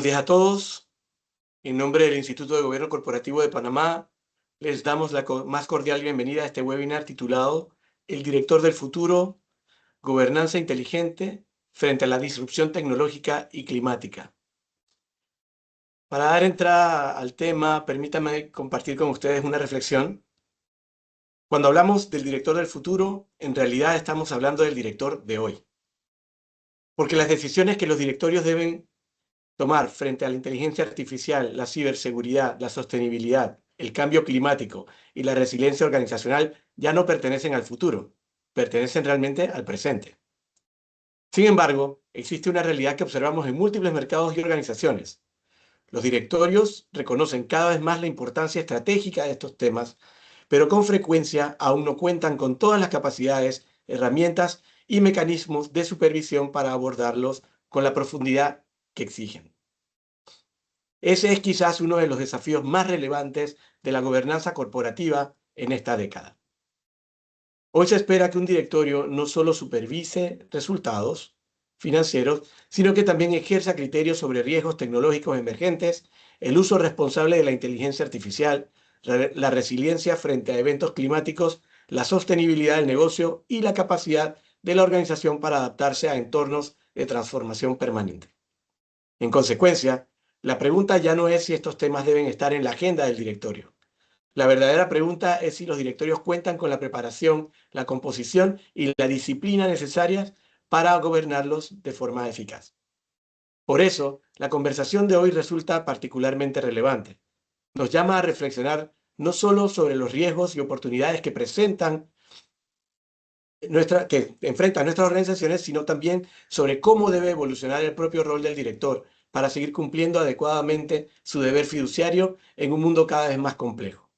Buenos días a todos. En nombre del Instituto de Gobierno Corporativo de Panamá, les damos la más cordial bienvenida a este webinar titulado El director del futuro, gobernanza inteligente frente a la disrupción tecnológica y climática. Para dar entrada al tema, permítanme compartir con ustedes una reflexión. Cuando hablamos del director del futuro, en realidad estamos hablando del director de hoy. Porque las decisiones que los directorios deben tomar frente a la inteligencia artificial, la ciberseguridad, la sostenibilidad, el cambio climático y la resiliencia organizacional ya no pertenecen al futuro, pertenecen realmente al presente. Sin embargo, existe una realidad que observamos en múltiples mercados y organizaciones. Los directorios reconocen cada vez más la importancia estratégica de estos temas, pero con frecuencia aún no cuentan con todas las capacidades, herramientas y mecanismos de supervisión para abordarlos con la profundidad que exigen. Ese es quizás uno de los desafíos más relevantes de la gobernanza corporativa en esta década. Hoy se espera que un directorio no solo supervise resultados financieros, sino que también ejerza criterios sobre riesgos tecnológicos emergentes, el uso responsable de la inteligencia artificial, la resiliencia frente a eventos climáticos, la sostenibilidad del negocio y la capacidad de la organización para adaptarse a entornos de transformación permanente. En consecuencia, la pregunta ya no es si estos temas deben estar en la agenda del directorio. La verdadera pregunta es si los directorios cuentan con la preparación, la composición y la disciplina necesarias para gobernarlos de forma eficaz. Por eso, la conversación de hoy resulta particularmente relevante. Nos llama a reflexionar no solo sobre los riesgos y oportunidades que enfrentan nuestras organizaciones, sino también sobre cómo debe evolucionar el propio rol del director para seguir cumpliendo adecuadamente su deber fiduciario en un mundo cada vez más complejo.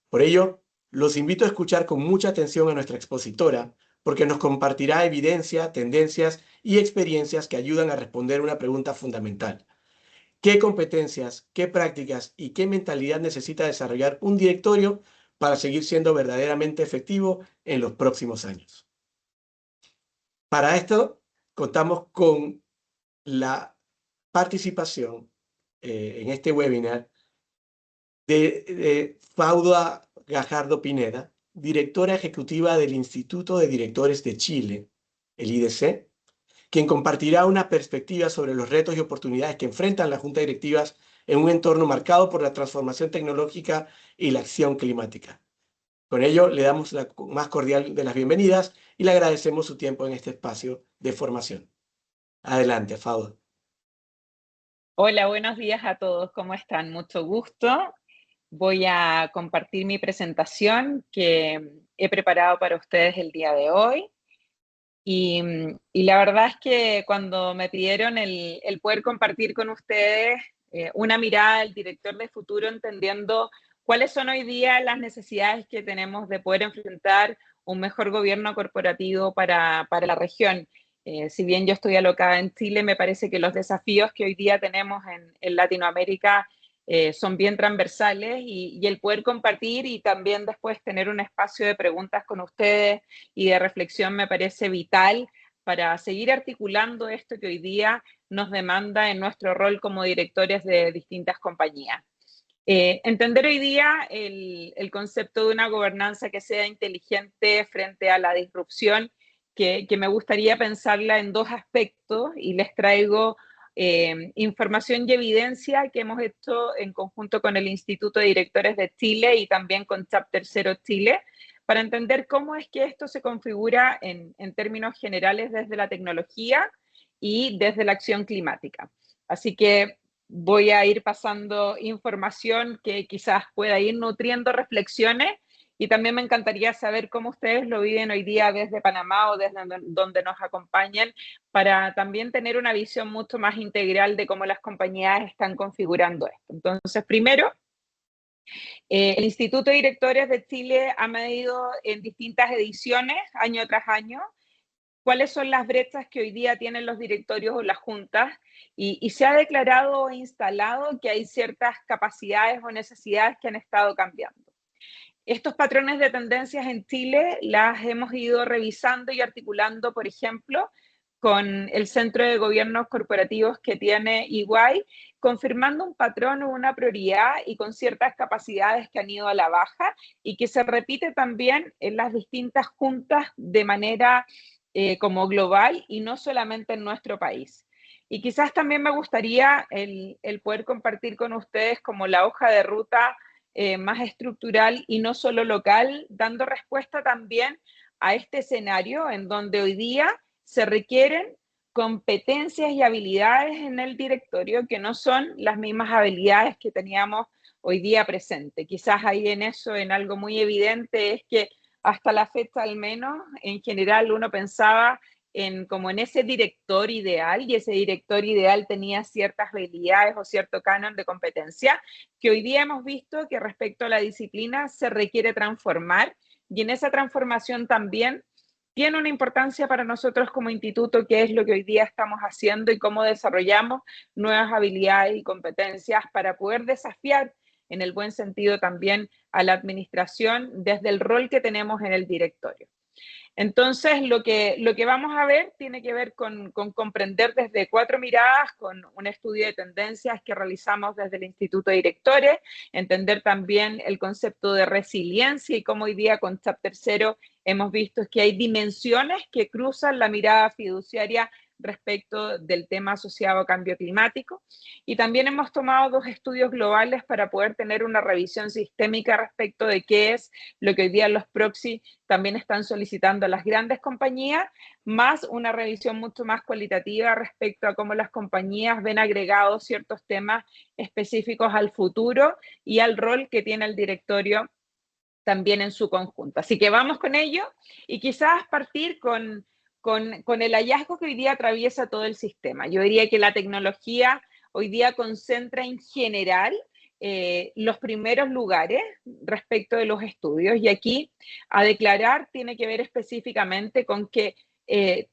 Por ello, los invito a escuchar con mucha atención a nuestra expositora, porque nos compartirá evidencia, tendencias y experiencias que ayudan a responder una pregunta fundamental. ¿Qué competencias, qué prácticas y qué mentalidad necesita desarrollar un directorio para seguir siendo verdaderamente efectivo en los próximos años? Para esto, contamos con la participación en este webinar de Fauda Gajardo Pineda, directora ejecutiva del Instituto de Directores de Chile, el IDC, quien compartirá una perspectiva sobre los retos y oportunidades que enfrentan las juntas directivas en un entorno marcado por la transformación tecnológica y la acción climática. Con ello, le damos la más cordial de las bienvenidas y le agradecemos su tiempo en este espacio de formación. Adelante, Fauda. Hola, buenos días a todos. ¿Cómo están? Mucho gusto. Voy a compartir mi presentación que he preparado para ustedes el día de hoy. Y la verdad es que cuando me pidieron el poder compartir con ustedes una mirada del director de futuro, entendiendo cuáles son hoy día las necesidades que tenemos de poder enfrentar un mejor gobierno corporativo para la región. Si bien yo estoy alocada en Chile, me parece que los desafíos que hoy día tenemos en Latinoamérica son bien transversales y el poder compartir y también después tener un espacio de preguntas con ustedes y de reflexión me parece vital para seguir articulando esto que hoy día nos demanda en nuestro rol como directores de distintas compañías. Entender hoy día el concepto de una gobernanza que sea inteligente frente a la disrupción, que me gustaría pensarla en dos aspectos y les traigo información y evidencia que hemos hecho en conjunto con el Instituto de Directores de Chile y también con Chapter Zero Chile, para entender cómo es que esto se configura en términos generales desde la tecnología y desde la acción climática. Así que voy a ir pasando información que quizás pueda ir nutriendo reflexiones y también me encantaría saber cómo ustedes lo viven hoy día desde Panamá o desde donde nos acompañen para también tener una visión mucho más integral de cómo las compañías están configurando esto. Entonces, primero, el Instituto de Directores de Chile ha medido en distintas ediciones, año tras año, cuáles son las brechas que hoy día tienen los directorios o las juntas y se ha declarado o instalado que hay ciertas capacidades o necesidades que han estado cambiando. Estos patrones de tendencias en Chile las hemos ido revisando y articulando, por ejemplo, con el Centro de Gobiernos Corporativos que tiene EY, confirmando un patrón o una prioridad y con ciertas capacidades que han ido a la baja y que se repite también en las distintas juntas de manera como global y no solamente en nuestro país. Y quizás también me gustaría el poder compartir con ustedes como la hoja de ruta más estructural y no solo local, dando respuesta también a este escenario en donde hoy día se requieren competencias y habilidades en el directorio que no son las mismas habilidades que teníamos hoy día presente. Quizás ahí en eso, en algo muy evidente, es que hasta la fecha al menos, en general uno pensaba como en ese director ideal, y ese director ideal tenía ciertas habilidades o cierto canon de competencia que hoy día hemos visto que respecto a la disciplina se requiere transformar, y en esa transformación también tiene una importancia para nosotros como instituto, que es lo que hoy día estamos haciendo y cómo desarrollamos nuevas habilidades y competencias para poder desafiar en el buen sentido también a la administración desde el rol que tenemos en el directorio. Entonces, lo que vamos a ver tiene que ver con comprender desde 4 miradas, con un estudio de tendencias que realizamos desde el Instituto de Directores, entender también el concepto de resiliencia y cómo hoy día con Chapter 0 hemos visto que hay dimensiones que cruzan la mirada fiduciaria respecto del tema asociado a cambio climático. Y también hemos tomado 2 estudios globales para poder tener una revisión sistémica respecto de qué es lo que hoy día los proxy también están solicitando a las grandes compañías, más una revisión mucho más cualitativa respecto a cómo las compañías ven agregados ciertos temas específicos al futuro y al rol que tiene el directorio también en su conjunto. Así que vamos con ello y quizás partir con el hallazgo que hoy día atraviesa todo el sistema. Yo diría que la tecnología hoy día concentra en general los primeros lugares respecto de los estudios, y aquí a declarar tiene que ver específicamente con que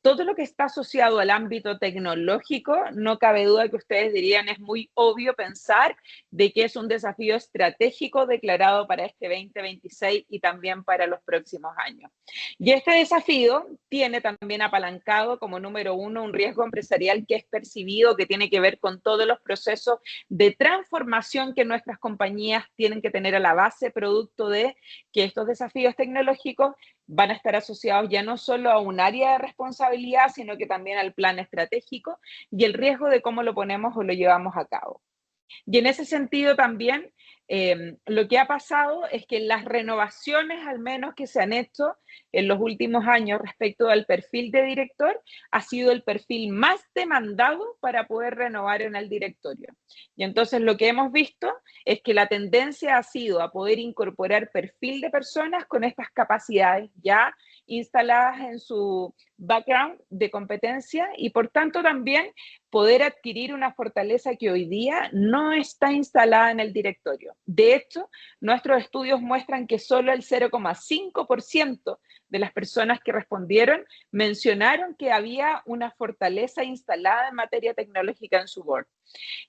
todo lo que está asociado al ámbito tecnológico, no cabe duda que ustedes dirían es muy obvio pensar de que es un desafío estratégico declarado para este 2026 y también para los próximos años. Y este desafío tiene también apalancado como número 1 un riesgo empresarial que es percibido, que tiene que ver con todos los procesos de transformación que nuestras compañías tienen que tener a la base, producto de que estos desafíos tecnológicos van a estar asociados ya no solo a un área de responsabilidad, sino que también al plan estratégico y el riesgo de cómo lo ponemos o lo llevamos a cabo. Y en ese sentido también lo que ha pasado es que las renovaciones, al menos que se han hecho en los últimos años respecto al perfil de director, ha sido el perfil más demandado para poder renovar en el directorio. Y entonces lo que hemos visto es que la tendencia ha sido a poder incorporar perfil de personas con estas capacidades ya instaladas en su background de competencia y por tanto también poder adquirir una fortaleza que hoy día no está instalada en el directorio. De hecho, nuestros estudios muestran que solo el 0,5% de las personas que respondieron mencionaron que había una fortaleza instalada en materia tecnológica en su board.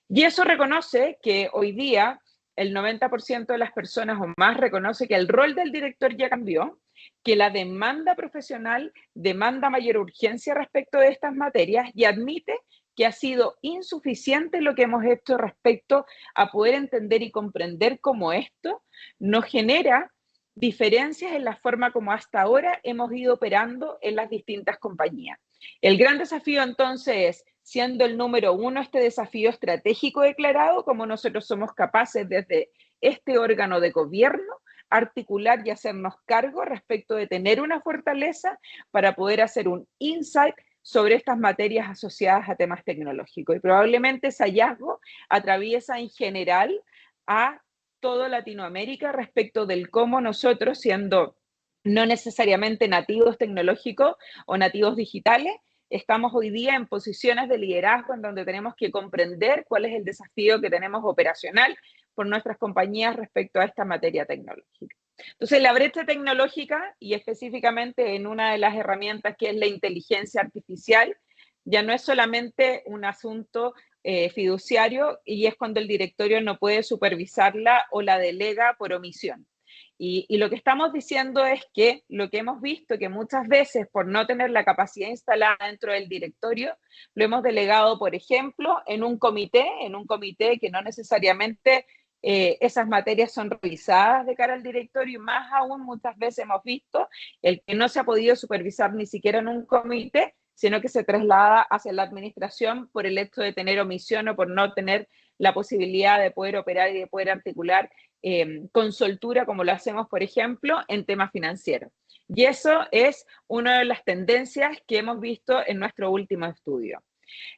Y eso reconoce que hoy día el 90% de las personas o más reconoce que el rol del director ya cambió, que la demanda profesional demanda mayor urgencia respecto de estas materias y admite que ha sido insuficiente lo que hemos hecho respecto a poder entender y comprender cómo esto nos genera diferencias en la forma como hasta ahora hemos ido operando en las distintas compañías. El gran desafío entonces es, siendo el número 1 este desafío estratégico declarado, como nosotros somos capaces desde este órgano de gobierno articular y hacernos cargo respecto de tener una fortaleza para poder hacer un insight sobre estas materias asociadas a temas tecnológicos. Y probablemente ese hallazgo atraviesa en general a toda Latinoamérica respecto del cómo nosotros, siendo no necesariamente nativos tecnológicos o nativos digitales, estamos hoy día en posiciones de liderazgo en donde tenemos que comprender cuál es el desafío que tenemos operacional por nuestras compañías respecto a esta materia tecnológica. Entonces, la brecha tecnológica, y específicamente en una de las herramientas que es la inteligencia artificial, ya no es solamente un asunto fiduciario y es cuando el directorio no puede supervisarla o la delega por omisión. Y lo que estamos diciendo es que lo que hemos visto, que muchas veces por no tener la capacidad instalada dentro del directorio, lo hemos delegado, por ejemplo, en un comité que no necesariamente esas materias son revisadas de cara al directorio, y más aún muchas veces hemos visto el que no se ha podido supervisar ni siquiera en un comité, sino que se traslada hacia la administración por el hecho de tener omisión o por no tener la posibilidad de poder operar y de poder articular con soltura, como lo hacemos, por ejemplo, en temas financieros. Y eso es una de las tendencias que hemos visto en nuestro último estudio.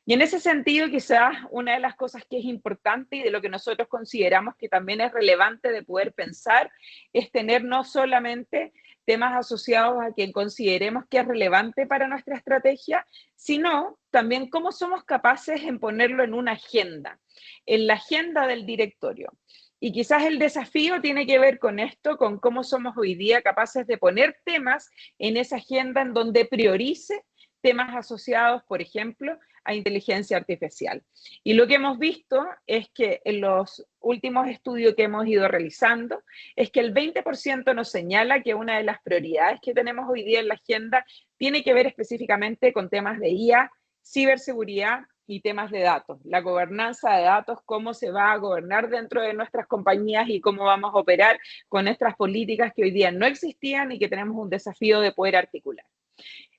Y en ese sentido, quizás una de las cosas que es importante y de lo que nosotros consideramos que también es relevante de poder pensar es tener no solamente temas asociados a quien consideremos que es relevante para nuestra estrategia, sino también cómo somos capaces en ponerlo en la agenda del directorio. Y quizás el desafío tiene que ver con esto, con cómo somos hoy día capaces de poner temas en esa agenda en donde priorice temas asociados, por ejemplo, a inteligencia artificial. Y lo que hemos visto es que en los últimos estudios que hemos ido realizando, es que el 20% nos señala que una de las prioridades que tenemos hoy día en la agenda tiene que ver específicamente con temas de IA, ciberseguridad y temas de datos, la gobernanza de datos, cómo se va a gobernar dentro de nuestras compañías y cómo vamos a operar con nuestras políticas que hoy día no existían y que tenemos un desafío de poder articular.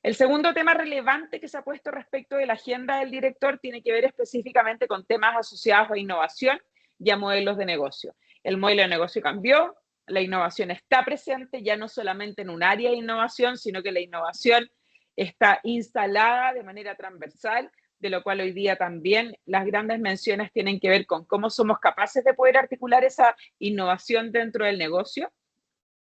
El segundo tema relevante que se ha puesto respecto de la agenda del director tiene que ver específicamente con temas asociados a innovación y a modelos de negocio. El modelo de negocio cambió, la innovación está presente ya no solamente en un área de innovación, sino que la innovación está instalada de manera transversal, de lo cual hoy día también las grandes menciones tienen que ver con cómo somos capaces de poder articular esa innovación dentro del negocio.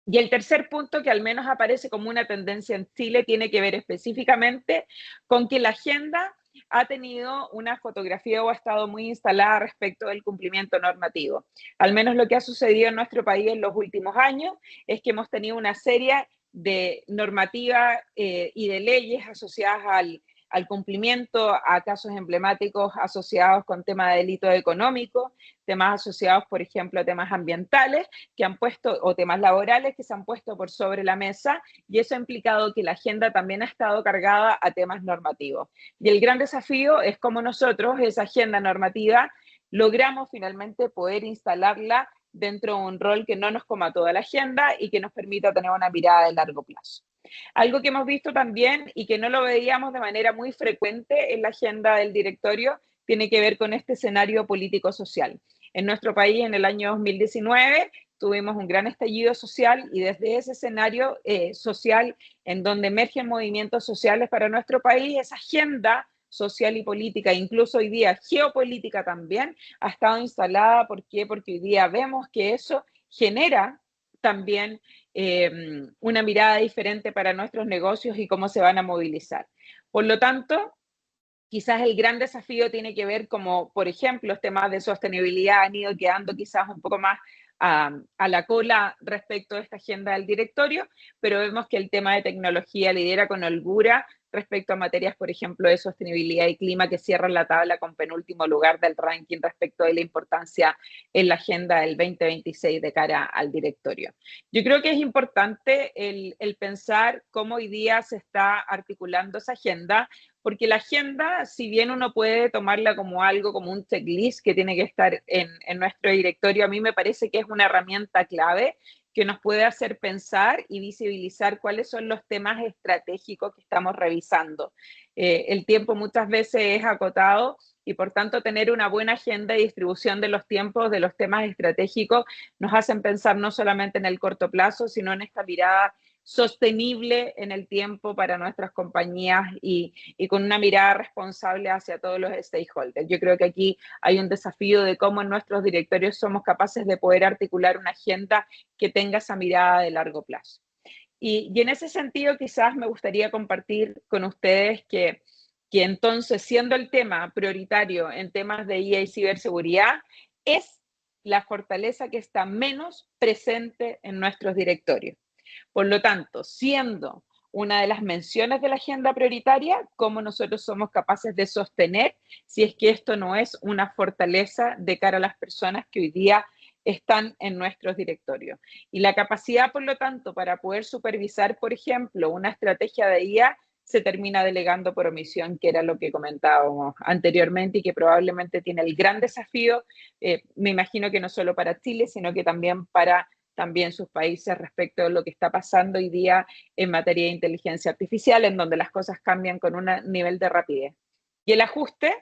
Y el tercer punto, que al menos aparece como una tendencia en Chile, tiene que ver específicamente con que la agenda ha tenido una fotografía o ha estado muy instalada respecto del cumplimiento normativo. Al menos lo que ha sucedido en nuestro país en los últimos años es que hemos tenido una serie de normativas y de leyes asociadas al cumplimiento, a casos emblemáticos asociados con temas de delito económico, temas asociados, por ejemplo, a temas ambientales que han puesto, o temas laborales que se han puesto por sobre la mesa, y eso ha implicado que la agenda también ha estado cargada a temas normativos. Y el gran desafío es cómo nosotros, esa agenda normativa, logramos finalmente poder instalarla dentro de un rol que no nos coma toda la agenda y que nos permita tener una mirada de largo plazo. Algo que hemos visto también y que no lo veíamos de manera muy frecuente en la agenda del directorio tiene que ver con este escenario político-social. En nuestro país, en el año 2019, tuvimos un gran estallido social y desde ese escenario social en donde emergen movimientos sociales para nuestro país, esa agenda social y política, incluso hoy día geopolítica también, ha estado instalada. ¿Por qué? Porque hoy día vemos que eso genera también una mirada diferente para nuestros negocios y cómo se van a movilizar. Por lo tanto, quizás el gran desafío tiene que ver como, por ejemplo, los temas de sostenibilidad han ido quedando quizás un poco más a la cola respecto a esta agenda del directorio, pero vemos que el tema de tecnología lidera con holgura respecto a materias, por ejemplo, de sostenibilidad y clima, que cierran la tabla con penúltimo lugar del ranking respecto de la importancia en la agenda del 2026 de cara al directorio. Yo creo que es importante el pensar cómo hoy día se está articulando esa agenda, porque la agenda, si bien uno puede tomarla como algo, como un checklist que tiene que estar en nuestro directorio, a mí me parece que es una herramienta clave que nos puede hacer pensar y visibilizar cuáles son los temas estratégicos que estamos revisando. El tiempo muchas veces es acotado y por tanto tener una buena agenda y distribución de los tiempos de los temas estratégicos nos hacen pensar no solamente en el corto plazo, sino en esta mirada sostenible en el tiempo para nuestras compañías y con una mirada responsable hacia todos los stakeholders. Yo creo que aquí hay un desafío de cómo en nuestros directorios somos capaces de poder articular una agenda que tenga esa mirada de largo plazo. Y en ese sentido, quizás me gustaría compartir con ustedes que entonces, siendo el tema prioritario en temas de IA y ciberseguridad, es la fortaleza que está menos presente en nuestros directorios. Por lo tanto, siendo una de las menciones de la agenda prioritaria, cómo nosotros somos capaces de sostener si es que esto no es una fortaleza de cara a las personas que hoy día están en nuestros directorios. Y la capacidad, por lo tanto, para poder supervisar, por ejemplo, una estrategia de IA, se termina delegando por omisión, que era lo que comentábamos anteriormente y que probablemente tiene el gran desafío, me imagino que no solo para Chile, sino que también para también sus países respecto a lo que está pasando hoy día en materia de inteligencia artificial, en donde las cosas cambian con un nivel de rapidez. Y el ajuste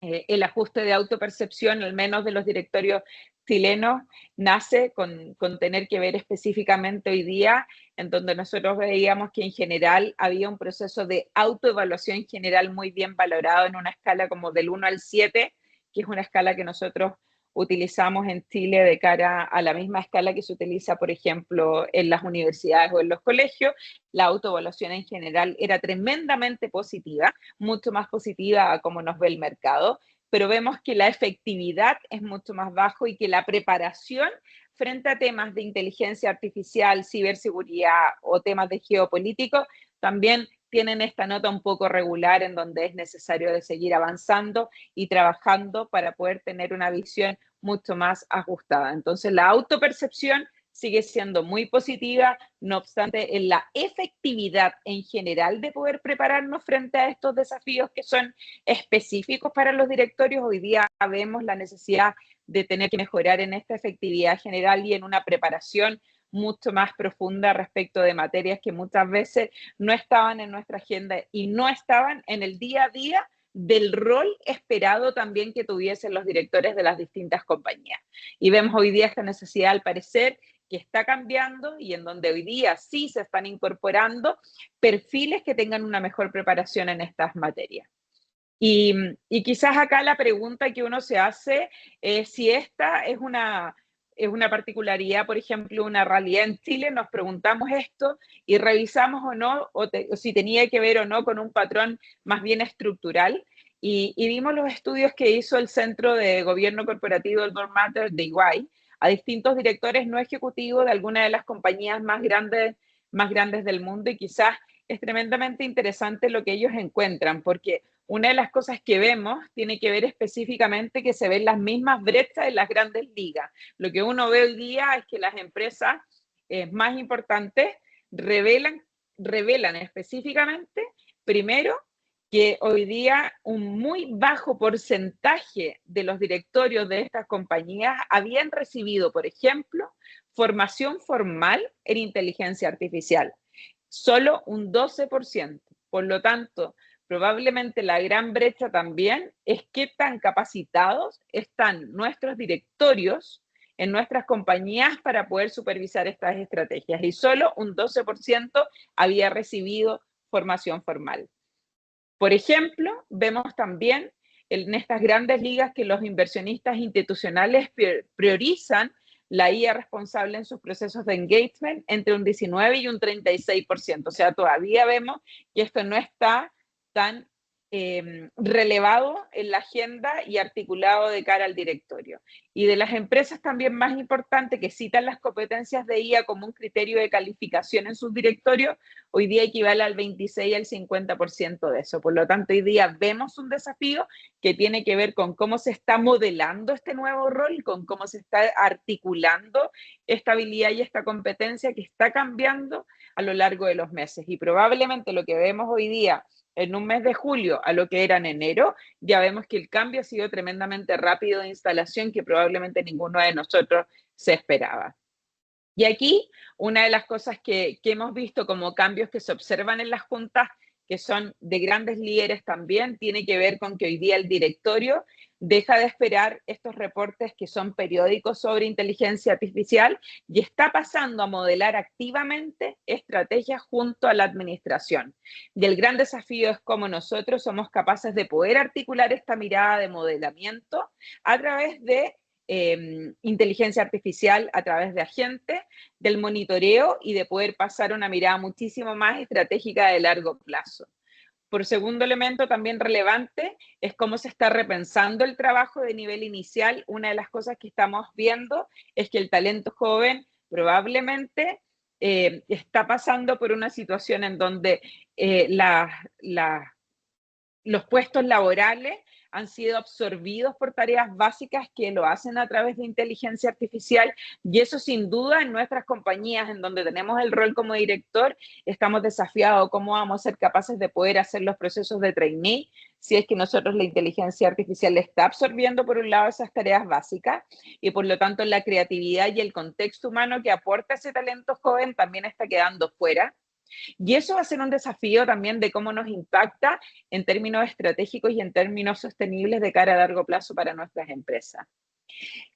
de autopercepción, al menos de los directorios chilenos, nace con tener que ver específicamente hoy día, en donde nosotros veíamos que en general había un proceso de autoevaluación general muy bien valorado en una escala como del 1 al 7, que es una escala que nosotros utilizamos en Chile de cara a la misma escala que se utiliza, por ejemplo, en las universidades o en los colegios. La autoevaluación en general era tremendamente positiva, mucho más positiva a cómo nos ve el mercado, pero vemos que la efectividad es mucho más bajo y que la preparación frente a temas de inteligencia artificial, ciberseguridad o temas de geopolítico también tienen esta nota un poco regular, en donde es necesario de seguir avanzando y trabajando para poder tener una visión mucho más ajustada. Entonces, la autopercepción sigue siendo muy positiva, no obstante, en la efectividad en general de poder prepararnos frente a estos desafíos que son específicos para los directorios, hoy día vemos la necesidad de tener que mejorar en esta efectividad general y en una preparación mucho más profunda respecto de materias que muchas veces no estaban en nuestra agenda y no estaban en el día a día del rol esperado también que tuviesen los directores de las distintas compañías. Y vemos hoy día esta necesidad, al parecer, que está cambiando y en donde hoy día sí se están incorporando perfiles que tengan una mejor preparación en estas materias. Y quizás acá la pregunta que uno se hace es si esta es una particularidad, por ejemplo, una realidad en Chile, nos preguntamos esto y revisamos o no, o si tenía que ver o no con un patrón más bien estructural. Y vimos los estudios que hizo el Centro de Gobierno Corporativo del Board Matter de EY a distintos directores no ejecutivos de alguna de las compañías más grandes del mundo, y quizás es tremendamente interesante lo que ellos encuentran, porque una de las cosas que vemos tiene que ver específicamente que se ven las mismas brechas en las grandes ligas. Lo que uno ve hoy día es que las empresas más importantes revelan específicamente, primero, que hoy día un muy bajo porcentaje de los directorios de estas compañías habían recibido, por ejemplo, formación formal en inteligencia artificial. Solo un 12%. Por lo tanto, probablemente la gran brecha también es qué tan capacitados están nuestros directorios en nuestras compañías para poder supervisar estas estrategias. Y solo un 12% había recibido formación formal. Por ejemplo, vemos también en estas grandes ligas que los inversionistas institucionales priorizan la IA responsable en sus procesos de engagement entre un 19 y un 36%. O sea, todavía vemos que esto no está tan relevado en la agenda y articulado de cara al directorio. Y de las empresas también más importantes que citan las competencias de IA como un criterio de calificación en sus directorios, hoy día equivale al 26 y al 50% de eso. Por lo tanto, hoy día vemos un desafío que tiene que ver con cómo se está modelando este nuevo rol, con cómo se está articulando esta habilidad y esta competencia que está cambiando a lo largo de los meses. Y probablemente lo que vemos hoy día en un mes de julio a lo que era en enero, ya vemos que el cambio ha sido tremendamente rápido de instalación, que probablemente ninguno de nosotros se esperaba. Y aquí, una de las cosas que hemos visto como cambios que se observan en las juntas, que son de grandes líderes también, tiene que ver con que hoy día el directorio deja de esperar estos reportes que son periódicos sobre inteligencia artificial y está pasando a modelar activamente estrategias junto a la administración. Y el gran desafío es cómo nosotros somos capaces de poder articular esta mirada de modelamiento a través de inteligencia artificial, a través de agentes, del monitoreo y de poder pasar una mirada muchísimo más estratégica de largo plazo. Por segundo elemento también relevante es cómo se está repensando el trabajo de nivel inicial. Una de las cosas que estamos viendo es que el talento joven probablemente está pasando por una situación en donde los puestos laborales han sido absorbidos por tareas básicas que lo hacen a través de inteligencia artificial, y eso sin duda en nuestras compañías en donde tenemos el rol como director, estamos desafiados cómo vamos a ser capaces de poder hacer los procesos de trainee si es que nosotros la inteligencia artificial está absorbiendo por un lado esas tareas básicas y por lo tanto la creatividad y el contexto humano que aporta ese talento joven también está quedando fuera. Y eso va a ser un desafío también de cómo nos impacta en términos estratégicos y en términos sostenibles de cara a largo plazo para nuestras empresas.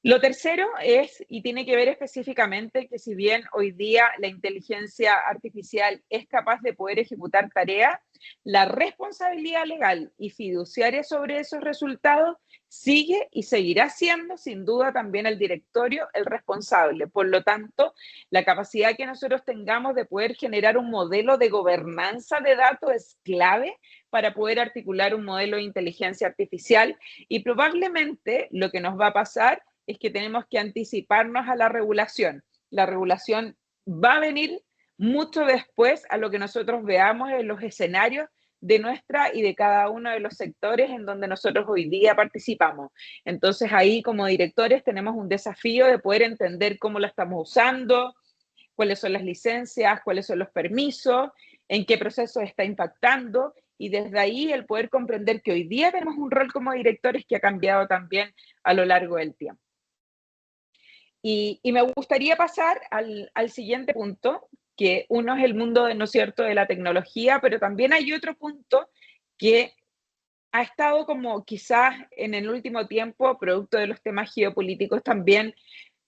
Lo tercero es, y tiene que ver específicamente, que si bien hoy día la inteligencia artificial es capaz de poder ejecutar tareas, la responsabilidad legal y fiduciaria sobre esos resultados sigue y seguirá siendo sin duda también el directorio el responsable. Por lo tanto, la capacidad que nosotros tengamos de poder generar un modelo de gobernanza de datos es clave para poder articular un modelo de inteligencia artificial, y probablemente lo que nos va a pasar es que tenemos que anticiparnos a la regulación. La regulación va a venir mucho después a lo que nosotros veamos en los escenarios de nuestra y de cada uno de los sectores en donde nosotros hoy día participamos. Entonces ahí como directores tenemos un desafío de poder entender cómo la estamos usando, cuáles son las licencias, cuáles son los permisos, en qué proceso está impactando, y desde ahí el poder comprender que hoy día tenemos un rol como directores que ha cambiado también a lo largo del tiempo. Y me gustaría pasar al siguiente punto, que uno es el mundo, ¿no es cierto?, de la tecnología, pero también hay otro punto que ha estado como quizás en el último tiempo, producto de los temas geopolíticos también,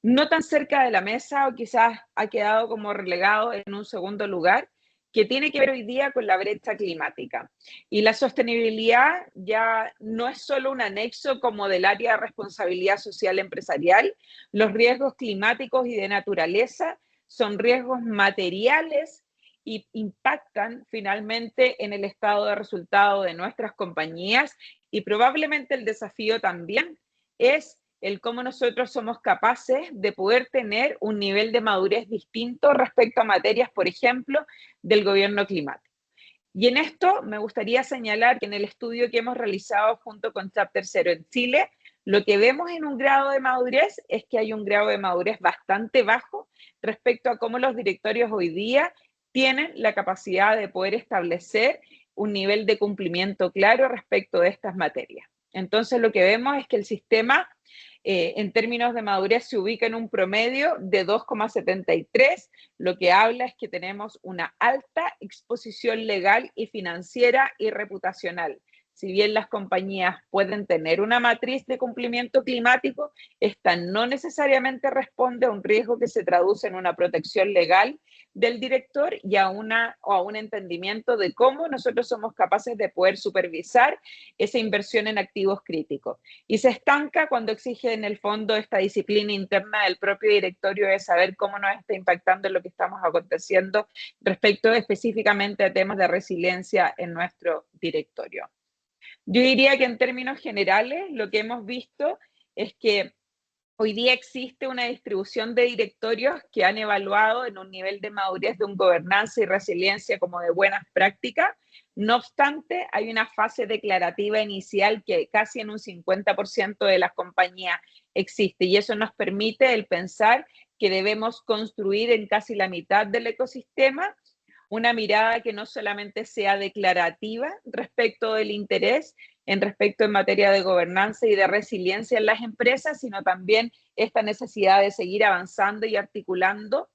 no tan cerca de la mesa o quizás ha quedado como relegado en un segundo lugar, que tiene que ver hoy día con la brecha climática. Y la sostenibilidad ya no es solo un anexo como del área de responsabilidad social empresarial. Los riesgos climáticos y de naturaleza son riesgos materiales y impactan finalmente en el estado de resultado de nuestras compañías, y probablemente el desafío también es el cómo nosotros somos capaces de poder tener un nivel de madurez distinto respecto a materias, por ejemplo, del gobierno climático. Y en esto me gustaría señalar que en el estudio que hemos realizado junto con Chapter Zero en Chile, lo que vemos en un grado de madurez es que hay un grado de madurez bastante bajo respecto a cómo los directorios hoy día tienen la capacidad de poder establecer un nivel de cumplimiento claro respecto de estas materias. Entonces lo que vemos es que el sistema en términos de madurez se ubica en un promedio de 2,73, lo que habla es que tenemos una alta exposición legal y financiera y reputacional. Si bien las compañías pueden tener una matriz de cumplimiento climático, esta no necesariamente responde a un riesgo que se traduce en una protección legal del director y a un entendimiento de cómo nosotros somos capaces de poder supervisar esa inversión en activos críticos. Y se estanca cuando exige en el fondo esta disciplina interna del propio directorio de saber cómo nos está impactando lo que estamos aconteciendo respecto específicamente a temas de resiliencia en nuestro directorio. Yo diría que en términos generales lo que hemos visto es que hoy día existe una distribución de directorios que han evaluado en un nivel de madurez de un gobernanza y resiliencia como de buenas prácticas. No obstante, hay una fase declarativa inicial que casi en un 50% de las compañías existe, y eso nos permite el pensar que debemos construir en casi la mitad del ecosistema una mirada que no solamente sea declarativa respecto del interés en materia de gobernanza y de resiliencia en las empresas, sino también esta necesidad de seguir avanzando y articulando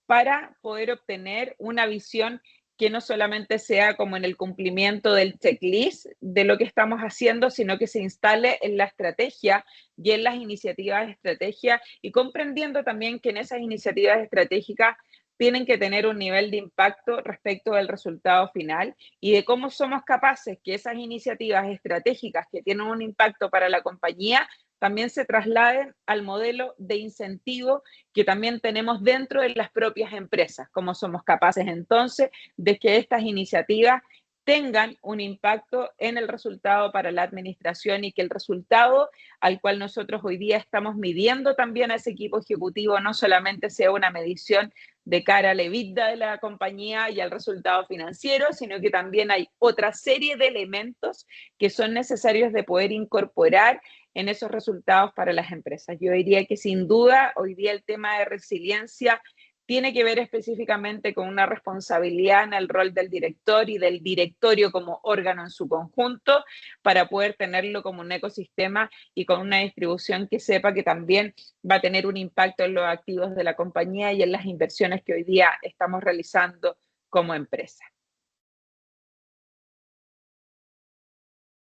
para poder obtener una visión que no solamente sea como en el cumplimiento del checklist de lo que estamos haciendo, sino que se instale en la estrategia y en las iniciativas de estrategia, y comprendiendo también que en esas iniciativas estratégicas tienen que tener un nivel de impacto respecto del resultado final, y de cómo somos capaces que esas iniciativas estratégicas que tienen un impacto para la compañía también se trasladen al modelo de incentivo que también tenemos dentro de las propias empresas, cómo somos capaces entonces de que estas iniciativas tengan un impacto en el resultado para la administración y que el resultado al cual nosotros hoy día estamos midiendo también a ese equipo ejecutivo no solamente sea una medición de cara al EBITDA de la compañía y al resultado financiero, sino que también hay otra serie de elementos que son necesarios de poder incorporar en esos resultados para las empresas. Yo diría que sin duda hoy día el tema de resiliencia tiene que ver específicamente con una responsabilidad en el rol del director y del directorio como órgano en su conjunto para poder tenerlo como un ecosistema y con una distribución que sepa que también va a tener un impacto en los activos de la compañía y en las inversiones que hoy día estamos realizando como empresa.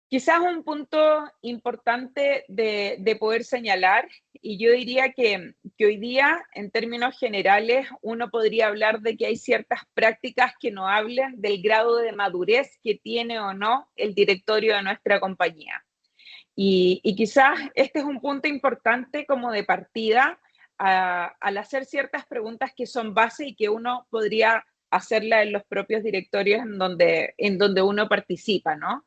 Quizás un punto importante de poder señalar, y yo diría que hoy día, en términos generales, uno podría hablar de que hay ciertas prácticas que no hablan del grado de madurez que tiene o no el directorio de nuestra compañía. Y quizás este es un punto importante como de partida al hacer ciertas preguntas que son base y que uno podría hacerla en los propios directorios en donde uno participa, ¿no?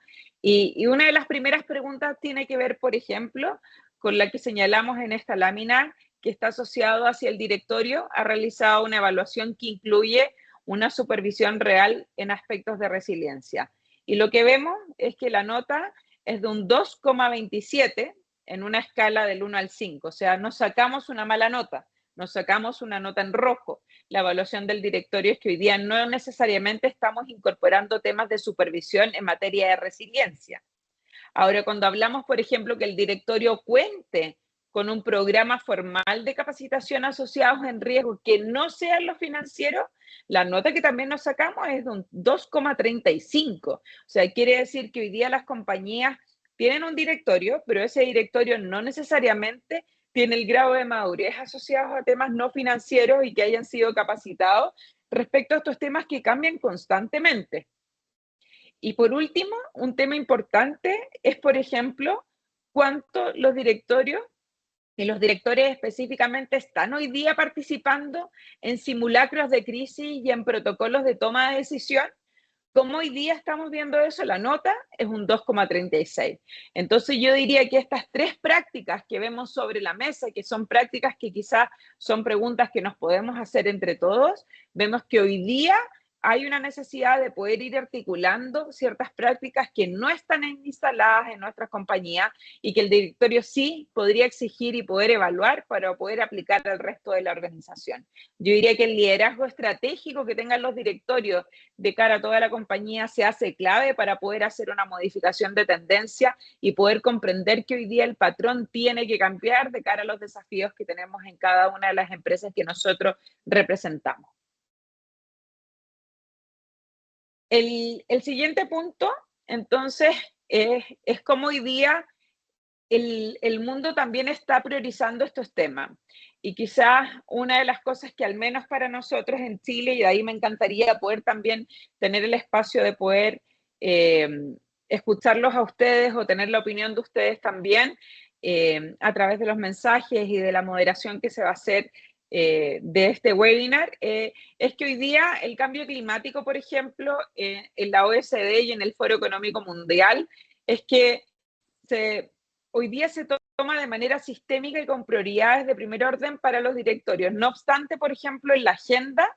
Y una de las primeras preguntas tiene que ver, por ejemplo, con la que señalamos en esta lámina, que está asociado hacia el directorio, ha realizado una evaluación que incluye una supervisión real en aspectos de resiliencia. Y lo que vemos es que la nota es de un 2,27 en una escala del 1 al 5. O sea, no sacamos una mala nota, nos sacamos una nota en rojo. La evaluación del directorio es que hoy día no necesariamente estamos incorporando temas de supervisión en materia de resiliencia. Ahora, cuando hablamos, por ejemplo, que el directorio cuente con un programa formal de capacitación asociados en riesgo que no sean los financieros, la nota que también nos sacamos es de un 2,35. O sea, quiere decir que hoy día las compañías tienen un directorio, pero ese directorio no necesariamente tiene el grado de madurez asociados a temas no financieros y que hayan sido capacitados respecto a estos temas que cambian constantemente. Y por último, un tema importante es, por ejemplo, cuánto los directorios y los directores específicamente están hoy día participando en simulacros de crisis y en protocolos de toma de decisión. Como hoy día estamos viendo eso, la nota es un 2,36. Entonces yo diría que estas tres prácticas que vemos sobre la mesa, que son prácticas que quizás son preguntas que nos podemos hacer entre todos, vemos que hoy día hay una necesidad de poder ir articulando ciertas prácticas que no están instaladas en nuestras compañías y que el directorio sí podría exigir y poder evaluar para poder aplicar al resto de la organización. Yo diría que el liderazgo estratégico que tengan los directorios de cara a toda la compañía se hace clave para poder hacer una modificación de tendencia y poder comprender que hoy día el patrón tiene que cambiar de cara a los desafíos que tenemos en cada una de las empresas que nosotros representamos. El siguiente punto, entonces, es cómo hoy día el mundo también está priorizando estos temas. Y quizás una de las cosas que al menos para nosotros en Chile, y de ahí me encantaría poder también tener el espacio de poder escucharlos a ustedes o tener la opinión de ustedes también a través de los mensajes y de la moderación que se va a hacer de este webinar, es que hoy día el cambio climático, por ejemplo, en la OECD y en el Foro Económico Mundial, es que hoy día se toma de manera sistémica y con prioridades de primer orden para los directorios. No obstante, por ejemplo, en la agenda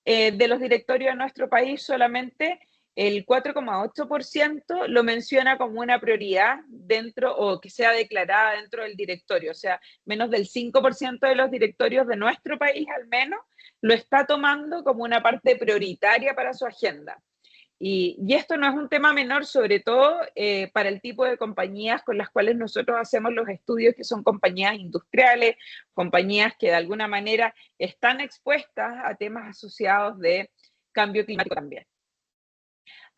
de los directorios de nuestro país, solamente el 4,8% lo menciona como una prioridad dentro o que sea declarada dentro del directorio. O sea, menos del 5% de los directorios de nuestro país, al menos, lo está tomando como una parte prioritaria para su agenda. Y esto no es un tema menor, sobre todo para el tipo de compañías con las cuales nosotros hacemos los estudios, que son compañías industriales, compañías que de alguna manera están expuestas a temas asociados de cambio climático también.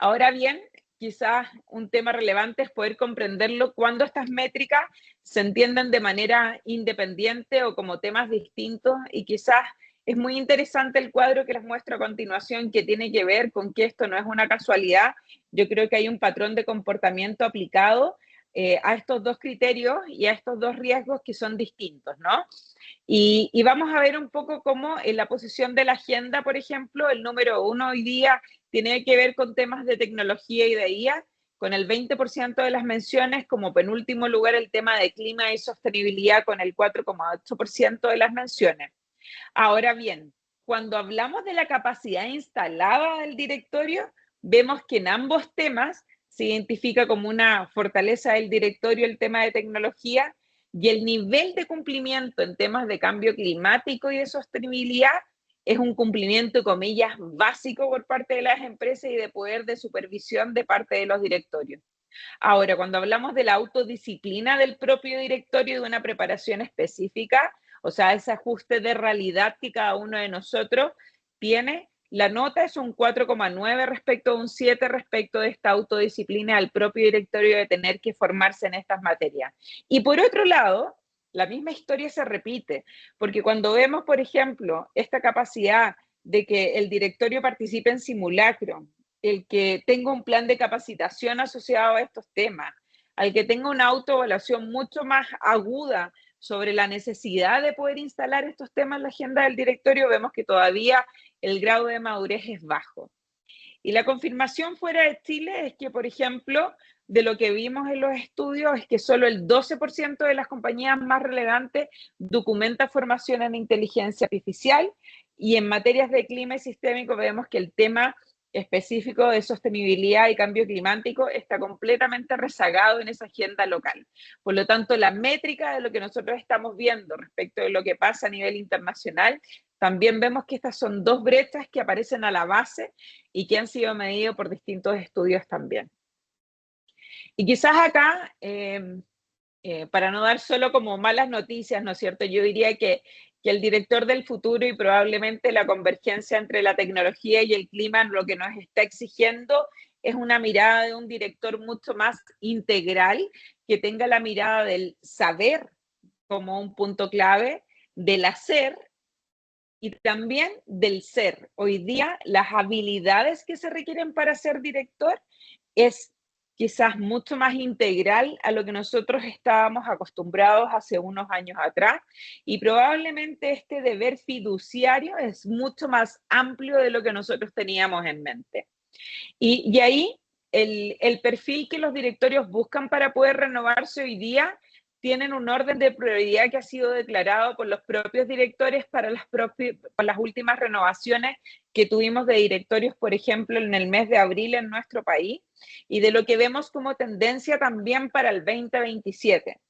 Ahora bien, quizás un tema relevante es poder comprenderlo cuando estas métricas se entienden de manera independiente o como temas distintos, y quizás es muy interesante el cuadro que les muestro a continuación, que tiene que ver con que esto no es una casualidad. Yo creo que hay un patrón de comportamiento aplicado a estos dos criterios y a estos dos riesgos que son distintos, ¿no? Y vamos a ver un poco cómo en la posición de la agenda, por ejemplo, el número 1 hoy día tiene que ver con temas de tecnología y de IA, con el 20% de las menciones, como penúltimo lugar el tema de clima y sostenibilidad con el 4,8% de las menciones. Ahora bien, cuando hablamos de la capacidad instalada del directorio, vemos que en ambos temas se identifica como una fortaleza del directorio el tema de tecnología y el nivel de cumplimiento en temas de cambio climático y de sostenibilidad es un cumplimiento, comillas, básico por parte de las empresas y de poder de supervisión de parte de los directorios. Ahora, cuando hablamos de la autodisciplina del propio directorio y de una preparación específica, o sea, ese ajuste de realidad que cada uno de nosotros tiene, la nota es un 4,9 respecto a un 7 respecto de esta autodisciplina al propio directorio de tener que formarse en estas materias. Y por otro lado, la misma historia se repite, porque cuando vemos, por ejemplo, esta capacidad de que el directorio participe en simulacro, el que tenga un plan de capacitación asociado a estos temas, al que tenga una autoevaluación mucho más aguda sobre la necesidad de poder instalar estos temas en la agenda del directorio, vemos que todavía el grado de madurez es bajo. Y la confirmación fuera de Chile es que, por ejemplo, de lo que vimos en los estudios, es que solo el 12% de las compañías más relevantes documenta formación en inteligencia artificial, y en materias de clima y sistémico vemos que el tema específico de sostenibilidad y cambio climático está completamente rezagado en esa agenda local. Por lo tanto, la métrica de lo que nosotros estamos viendo respecto de lo que pasa a nivel internacional, también vemos que estas son dos brechas que aparecen a la base y que han sido medidos por distintos estudios también. Y quizás acá, para no dar solo como malas noticias, ¿no es cierto? Yo diría que el director del futuro y probablemente la convergencia entre la tecnología y el clima lo que nos está exigiendo es una mirada de un director mucho más integral, que tenga la mirada del saber como un punto clave, del hacer y también del ser. Hoy día las habilidades que se requieren para ser director es quizás mucho más integral a lo que nosotros estábamos acostumbrados hace unos años atrás, y probablemente este deber fiduciario es mucho más amplio de lo que nosotros teníamos en mente. Y ahí el perfil que los directorios buscan para poder renovarse hoy día tienen un orden de prioridad que ha sido declarado por los propios directores para las últimas renovaciones que tuvimos de directorios, por ejemplo, en el mes de abril en nuestro país, y de lo que vemos como tendencia también para el 2027.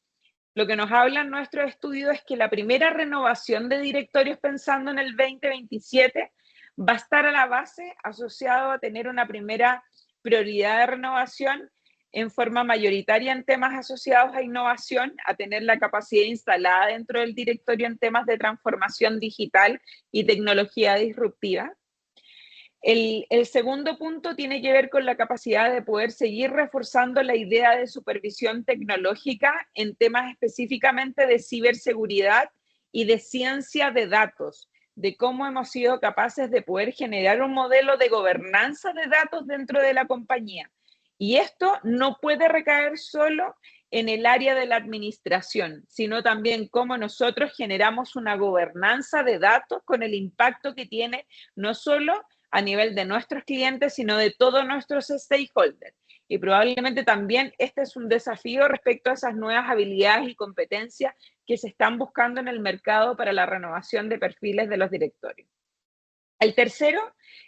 Lo que nos habla en nuestro estudio es que la primera renovación de directorios pensando en el 2027 va a estar a la base asociado a tener una primera prioridad de renovación en forma mayoritaria en temas asociados a innovación, a tener la capacidad instalada dentro del directorio en temas de transformación digital y tecnología disruptiva. El segundo punto tiene que ver con la capacidad de poder seguir reforzando la idea de supervisión tecnológica en temas específicamente de ciberseguridad y de ciencia de datos, de cómo hemos sido capaces de poder generar un modelo de gobernanza de datos dentro de la compañía. Y esto no puede recaer solo en el área de la administración, sino también cómo nosotros generamos una gobernanza de datos con el impacto que tiene no solo a nivel de nuestros clientes, sino de todos nuestros stakeholders. Y probablemente también este es un desafío respecto a esas nuevas habilidades y competencias que se están buscando en el mercado para la renovación de perfiles de los directorios. El tercero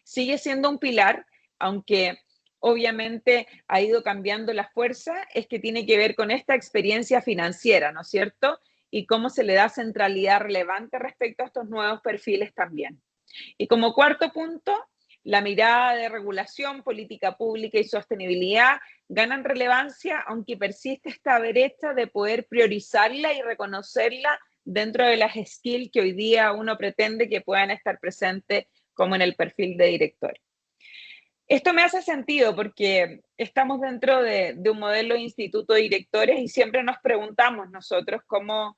sigue siendo un pilar, aunque obviamente ha ido cambiando la fuerza, es que tiene que ver con esta experiencia financiera, ¿no es cierto? Y cómo se le da centralidad relevante respecto a estos nuevos perfiles también. Y como cuarto punto, la mirada de regulación, política pública y sostenibilidad ganan relevancia, aunque persiste esta brecha de poder priorizarla y reconocerla dentro de las skills que hoy día uno pretende que puedan estar presentes como en el perfil de director. Esto me hace sentido porque estamos dentro de un modelo de instituto de directores y siempre nos preguntamos nosotros cómo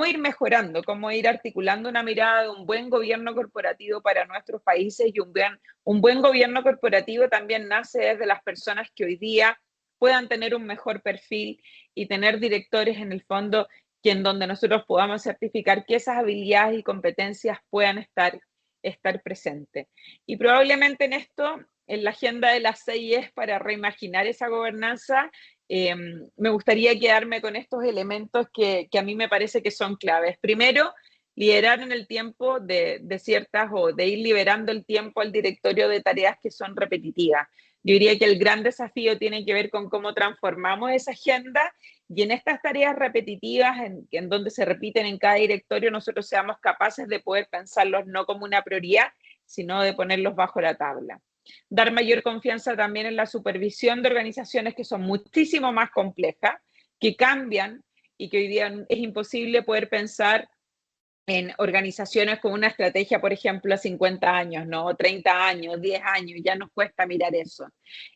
ir mejorando, cómo ir articulando una mirada de un buen gobierno corporativo para nuestros países, y un buen gobierno corporativo también nace desde las personas que hoy día puedan tener un mejor perfil y tener directores en el fondo que en donde nosotros podamos certificar que esas habilidades y competencias puedan estar presentes. Y probablemente en esto en la agenda de las 6 para reimaginar esa gobernanza, me gustaría quedarme con estos elementos que a mí me parece que son claves. Primero, liderar en el tiempo de ciertas o de ir liberando el tiempo al directorio de tareas que son repetitivas. Yo diría que el gran desafío tiene que ver con cómo transformamos esa agenda y en estas tareas repetitivas, en donde se repiten en cada directorio, nosotros seamos capaces de poder pensarlos no como una prioridad, sino de ponerlos bajo la tabla. Dar mayor confianza también en la supervisión de organizaciones que son muchísimo más complejas, que cambian y que hoy día es imposible poder pensar en organizaciones con una estrategia, por ejemplo, a 50 años, ¿no? 30 años, 10 años, ya nos cuesta mirar eso.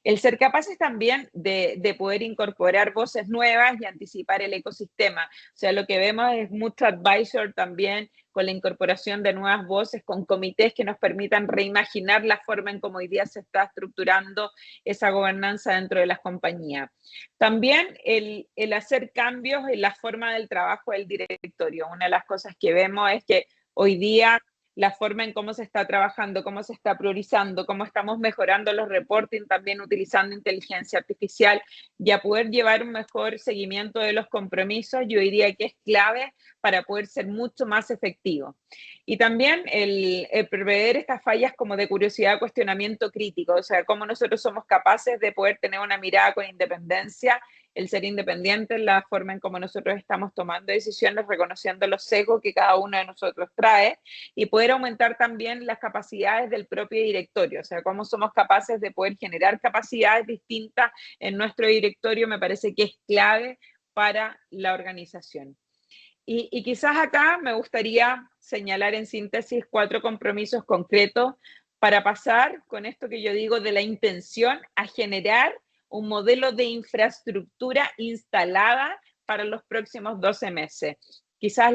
El ser capaces también de poder incorporar voces nuevas y anticipar el ecosistema. O sea, lo que vemos es mucho advisor también con la incorporación de nuevas voces, con comités que nos permitan reimaginar la forma en cómo hoy día se está estructurando esa gobernanza dentro de las compañías. También el hacer cambios en la forma del trabajo del directorio. Una de las cosas que vemos es que hoy día la forma en cómo se está trabajando, cómo se está priorizando, cómo estamos mejorando los reporting, también utilizando inteligencia artificial y a poder llevar un mejor seguimiento de los compromisos, yo diría que es clave para poder ser mucho más efectivo. Y también el prever estas fallas como de curiosidad, cuestionamiento crítico, o sea, cómo nosotros somos capaces de poder tener una mirada con independencia, el ser independiente en la forma en cómo nosotros estamos tomando decisiones, reconociendo los sesgos que cada uno de nosotros trae y poder aumentar también las capacidades del propio directorio, o sea, cómo somos capaces de poder generar capacidades distintas en nuestro directorio, me parece que es clave para la organización. Y quizás acá me gustaría señalar en síntesis 4 compromisos concretos para pasar con esto que yo digo de la intención a generar un modelo de infraestructura instalada para los próximos 12 meses. Quizás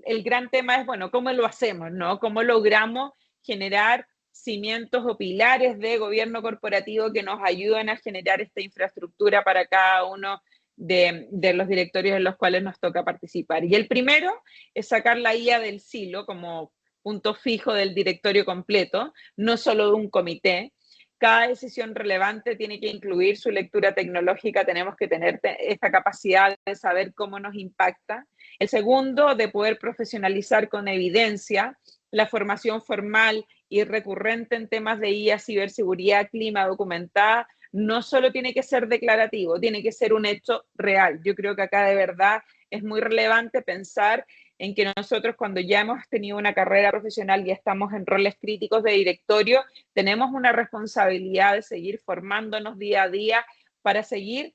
el gran tema es, bueno, ¿cómo lo hacemos, no? ¿Cómo logramos generar cimientos o pilares de gobierno corporativo que nos ayuden a generar esta infraestructura para cada uno de los directorios en los cuales nos toca participar? Y el primero es sacar la IA del silo como punto fijo del directorio completo, no solo de un comité. Cada decisión relevante tiene que incluir su lectura tecnológica, tenemos que tener esta capacidad de saber cómo nos impacta. El segundo, de poder profesionalizar con evidencia la formación formal y recurrente en temas de IA, ciberseguridad, clima documentada, no solo tiene que ser declarativo, tiene que ser un hecho real. Yo creo que acá de verdad es muy relevante pensar en que nosotros cuando ya hemos tenido una carrera profesional y estamos en roles críticos de directorio, tenemos una responsabilidad de seguir formándonos día a día para seguir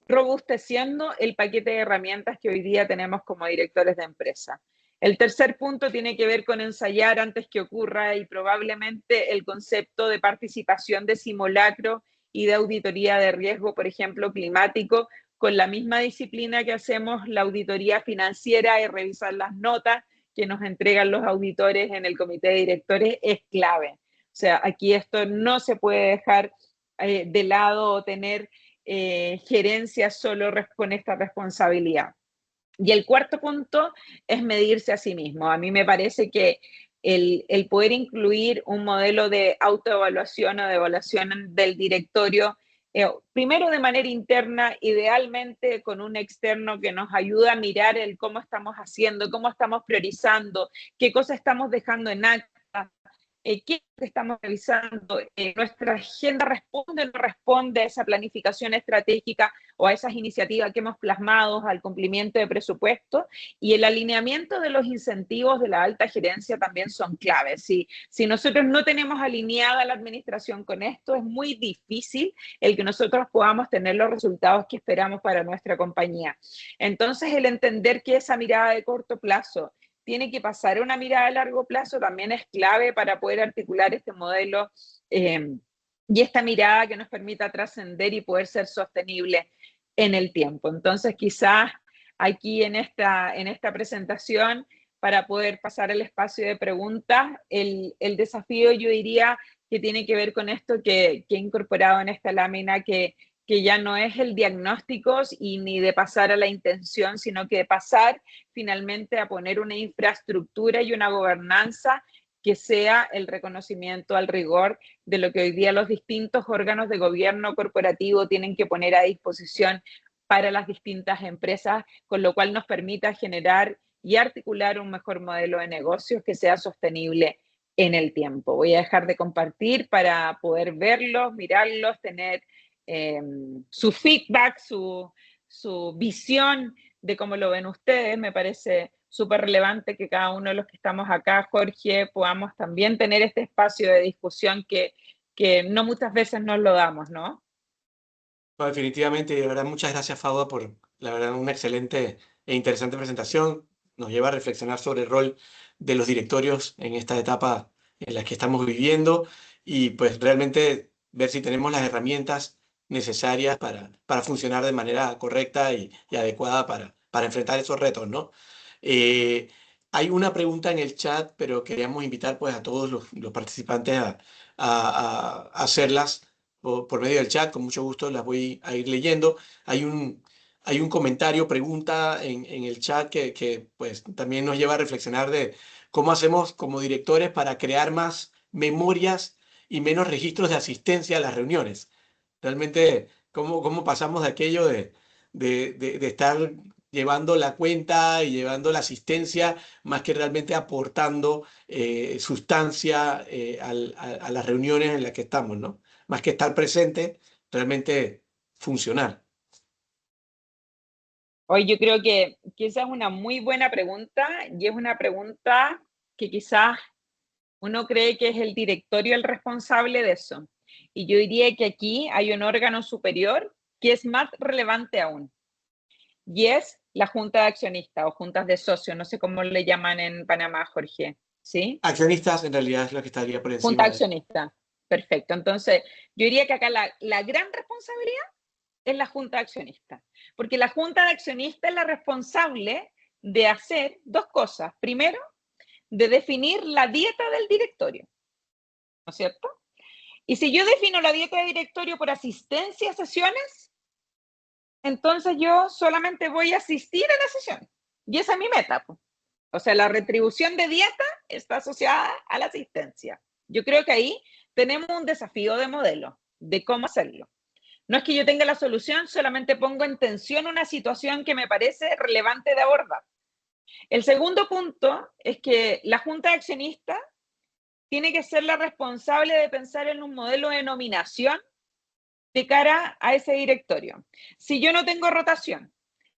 robusteciendo el paquete de herramientas que hoy día tenemos como directores de empresa. El tercer punto tiene que ver con ensayar antes que ocurra y probablemente el concepto de participación de simulacro y de auditoría de riesgo, por ejemplo, climático, con la misma disciplina que hacemos la auditoría financiera y revisar las notas que nos entregan los auditores en el comité de directores es clave. O sea, aquí esto no se puede dejar de lado o tener gerencia solo con esta responsabilidad. Y el cuarto punto es medirse a sí mismo. A mí me parece que el poder incluir un modelo de autoevaluación o de evaluación del directorio, primero de manera interna, idealmente con un externo que nos ayuda a mirar el cómo estamos haciendo, cómo estamos priorizando, qué cosas estamos dejando en acta, qué estamos revisando, nuestra agenda responde o no responde a esa planificación estratégica o a esas iniciativas que hemos plasmado, al cumplimiento de presupuesto, y el alineamiento de los incentivos de la alta gerencia también son claves. Si nosotros no tenemos alineada la administración con esto, es muy difícil el que nosotros podamos tener los resultados que esperamos para nuestra compañía. Entonces, el entender que esa mirada de corto plazo tiene que pasar a una mirada a largo plazo también es clave para poder articular este modelo y esta mirada que nos permita trascender y poder ser sostenible en el tiempo. Entonces, quizás aquí en esta presentación, para poder pasar el espacio de preguntas, el desafío yo diría que tiene que ver con esto que he incorporado en esta lámina, que ya no es el diagnóstico y ni de pasar a la intención, sino que de pasar finalmente a poner una infraestructura y una gobernanza que sea el reconocimiento al rigor de lo que hoy día los distintos órganos de gobierno corporativo tienen que poner a disposición para las distintas empresas, con lo cual nos permita generar y articular un mejor modelo de negocios que sea sostenible en el tiempo. Voy a dejar de compartir para poder verlos, mirarlos, tener su feedback, su visión de cómo lo ven ustedes. Me parece súper relevante que cada uno de los que estamos acá, Jorge, podamos también tener este espacio de discusión que no muchas veces nos lo damos, ¿no? No, definitivamente, de verdad, muchas gracias, Fauda, por la verdad una excelente e interesante presentación. Nos lleva a reflexionar sobre el rol de los directorios en esta etapa en la que estamos viviendo y pues realmente ver si tenemos las herramientas necesarias para funcionar de manera correcta y adecuada para enfrentar esos retos, ¿no? Eh, Hay una pregunta en el chat, pero queríamos invitar pues a todos los participantes a hacerlas por medio del chat. Con mucho gusto las voy a ir leyendo. Hay un comentario, pregunta en el chat que pues también nos lleva a reflexionar de cómo hacemos como directores para crear más memorias y menos registros de asistencia a las reuniones. Realmente, cómo pasamos de aquello de estar llevando la cuenta y llevando la asistencia, más que realmente aportando sustancia a las reuniones en las que estamos, ¿no? Más que estar presente, realmente funcionar. Hoy yo creo que esa es una muy buena pregunta y es una pregunta que quizás uno cree que es el directorio el responsable de eso. Y yo diría que aquí hay un órgano superior que es más relevante aún, y es la junta de accionistas o juntas de socios, no sé cómo le llaman en Panamá, Jorge, ¿sí? Accionistas en realidad es lo que estaría por Junta encima de... accionista, perfecto. Entonces, yo diría que acá la gran responsabilidad es la junta de accionistas, porque la junta de accionistas es la responsable de hacer dos cosas. Primero, de definir la dieta del directorio, ¿no es cierto? Y si yo defino la dieta de directorio por asistencia a sesiones, entonces yo solamente voy a asistir a la sesión. Y esa es mi meta. O sea, la retribución de dieta está asociada a la asistencia. Yo creo que ahí tenemos un desafío de modelo, de cómo hacerlo. No es que yo tenga la solución, solamente pongo en tensión una situación que me parece relevante de abordar. El segundo punto es que la junta de accionistas tiene que ser la responsable de pensar en un modelo de nominación de cara a ese directorio. Si yo no tengo rotación,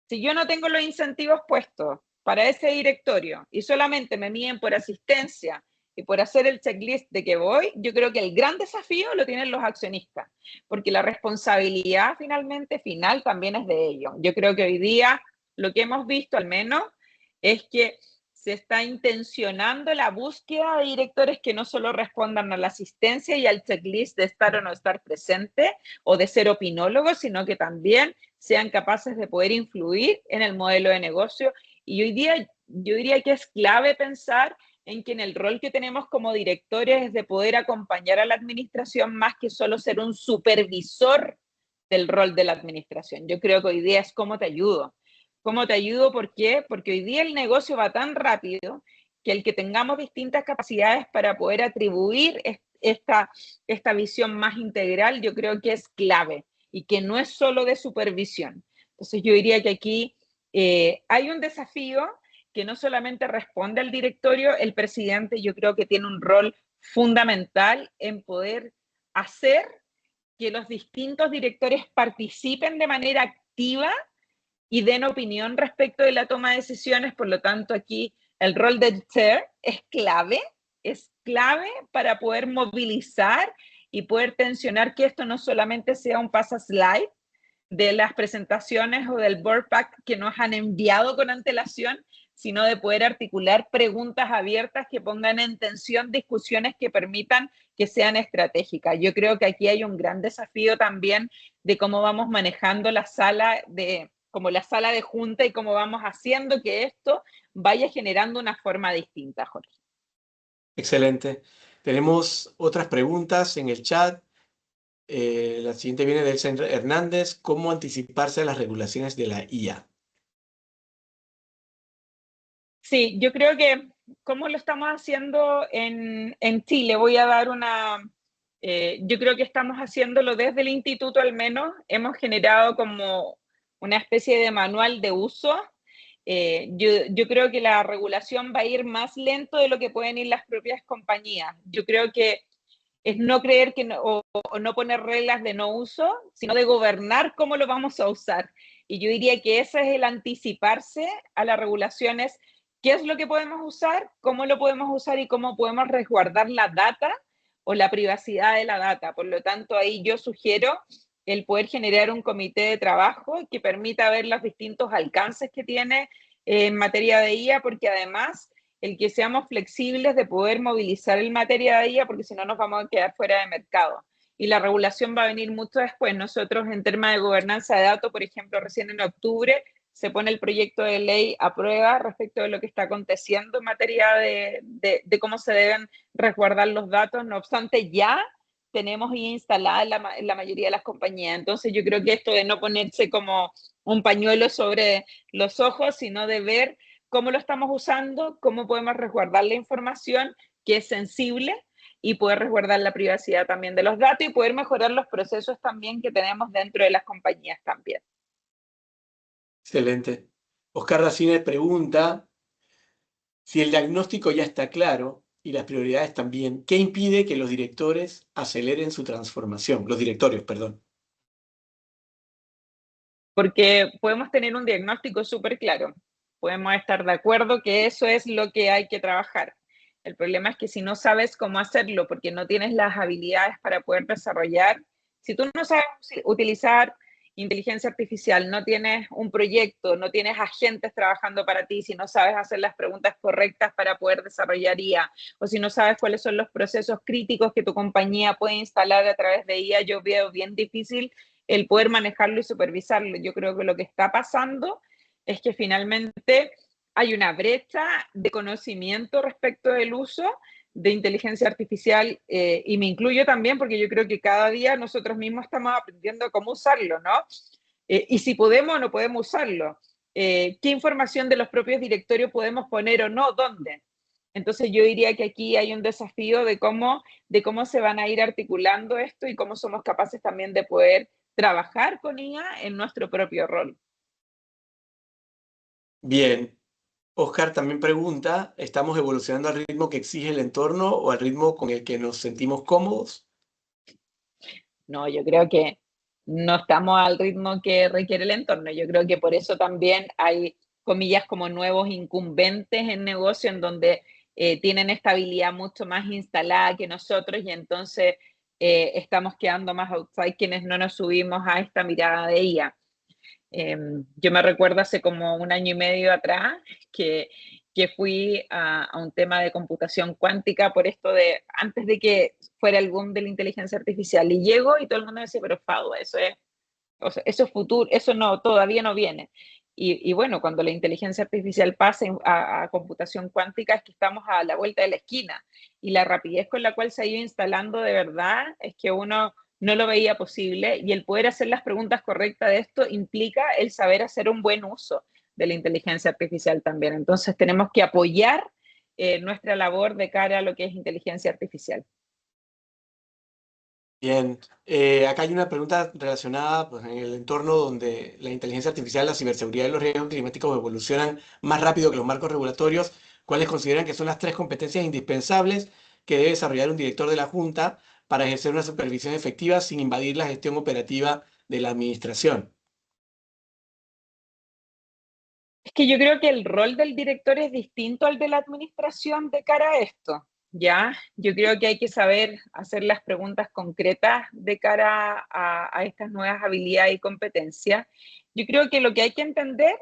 si yo no tengo los incentivos puestos para ese directorio y solamente me miden por asistencia y por hacer el checklist de que voy, yo creo que el gran desafío lo tienen los accionistas, porque la responsabilidad finalmente final también es de ellos. Yo creo que hoy día lo que hemos visto al menos es que se está intencionando la búsqueda de directores que no solo respondan a la asistencia y al checklist de estar o no estar presente o de ser opinólogos, sino que también sean capaces de poder influir en el modelo de negocio. Y hoy día yo diría que es clave pensar en que en el rol que tenemos como directores es de poder acompañar a la administración más que solo ser un supervisor del rol de la administración. Yo creo que hoy día es cómo te ayudo. ¿Cómo te ayudo? ¿Por qué? Porque hoy día el negocio va tan rápido que el que tengamos distintas capacidades para poder atribuir esta visión más integral, yo creo que es clave y que no es solo de supervisión. Entonces yo diría que aquí hay un desafío que no solamente responde al directorio, el presidente yo creo que tiene un rol fundamental en poder hacer que los distintos directores participen de manera activa y den opinión respecto de la toma de decisiones. Por lo tanto, aquí el rol del chair es clave para poder movilizar y poder tensionar que esto no solamente sea un pasa slide de las presentaciones o del board pack que nos han enviado con antelación, sino de poder articular preguntas abiertas que pongan en tensión discusiones que permitan que sean estratégicas. Yo creo que aquí hay un gran desafío también de cómo vamos manejando la sala de junta y cómo vamos haciendo que esto vaya generando una forma distinta, Jorge. Excelente. Tenemos otras preguntas en el chat. La siguiente viene de Elsa Hernández. ¿Cómo anticiparse a las regulaciones de la IA? Sí, yo creo que ¿Cómo lo estamos haciendo en Chile? Voy a dar yo creo que estamos haciéndolo desde el instituto al menos. Hemos generado como una especie de manual de uso. Yo creo que la regulación va a ir más lento de lo que pueden ir las propias compañías. Yo creo que es no creer que o no poner reglas de no uso, sino de gobernar cómo lo vamos a usar. Y yo diría que ese es el anticiparse a las regulaciones, qué es lo que podemos usar, cómo lo podemos usar y cómo podemos resguardar la data o la privacidad de la data. Por lo tanto, ahí yo sugiero el poder generar un comité de trabajo que permita ver los distintos alcances que tiene en materia de IA, porque además el que seamos flexibles de poder movilizar en materia de IA, porque si no nos vamos a quedar fuera de mercado. Y la regulación va a venir mucho después. Nosotros en temas de gobernanza de datos, por ejemplo, recién en octubre se pone el proyecto de ley a prueba respecto de lo que está aconteciendo en materia de cómo se deben resguardar los datos. No obstante, ya tenemos instalada en la mayoría de las compañías. Entonces yo creo que esto de no ponerse como un pañuelo sobre los ojos, sino de ver cómo lo estamos usando, cómo podemos resguardar la información que es sensible y poder resguardar la privacidad también de los datos y poder mejorar los procesos también que tenemos dentro de las compañías también. Excelente. Oscar Racines pregunta si el diagnóstico ya está claro y las prioridades también, ¿qué impide que los directores aceleren su transformación? Los directorios, perdón. Porque podemos tener un diagnóstico súper claro, podemos estar de acuerdo que eso es lo que hay que trabajar. El problema es que si no sabes cómo hacerlo, porque no tienes las habilidades para poder desarrollar, si tú no sabes utilizar inteligencia artificial, no tienes un proyecto, no tienes agentes trabajando para ti, si no sabes hacer las preguntas correctas para poder desarrollar IA, o si no sabes cuáles son los procesos críticos que tu compañía puede instalar a través de IA, yo veo bien difícil el poder manejarlo y supervisarlo. Yo creo que lo que está pasando es que finalmente hay una brecha de conocimiento respecto del uso de inteligencia artificial y me incluyo también porque yo creo que cada día nosotros mismos estamos aprendiendo cómo usarlo, ¿no? Y si podemos o no podemos usarlo. ¿Qué información de los propios directorios podemos poner o no? ¿Dónde? Entonces yo diría que aquí hay un desafío de cómo se van a ir articulando esto y cómo somos capaces también de poder trabajar con IA en nuestro propio rol. Bien. Oscar también pregunta, ¿estamos evolucionando al ritmo que exige el entorno o al ritmo con el que nos sentimos cómodos? No, yo creo que no estamos al ritmo que requiere el entorno. Yo creo que por eso también hay, comillas, como nuevos incumbentes en negocio en donde tienen estabilidad mucho más instalada que nosotros y entonces estamos quedando más outside quienes no nos subimos a esta mirada de IA. Yo me recuerdo hace como un año y medio atrás que, que fui a un tema de computación cuántica por esto de, antes de que fuera el boom de la inteligencia artificial, y llego y todo el mundo me decía, pero Fado, eso es, o sea, eso es futuro, eso no, todavía no viene. Y bueno, cuando la inteligencia artificial pase a computación cuántica es que estamos a la vuelta de la esquina y la rapidez con la cual se ha ido instalando de verdad es que uno no lo veía posible y el poder hacer las preguntas correctas de esto implica el saber hacer un buen uso de la inteligencia artificial también. Entonces tenemos que apoyar nuestra labor de cara a lo que es inteligencia artificial. Bien, acá hay una pregunta relacionada pues, en el entorno donde la inteligencia artificial, la ciberseguridad y los riesgos climáticos evolucionan más rápido que los marcos regulatorios. ¿Cuáles consideran que son las tres competencias indispensables que debe desarrollar un director de la Junta para ejercer una supervisión efectiva sin invadir la gestión operativa de la administración? Es que yo creo que el rol del director es distinto al de la administración de cara a esto, ¿ya? Yo creo que hay que saber hacer las preguntas concretas de cara a estas nuevas habilidades y competencias. Yo creo que lo que hay que entender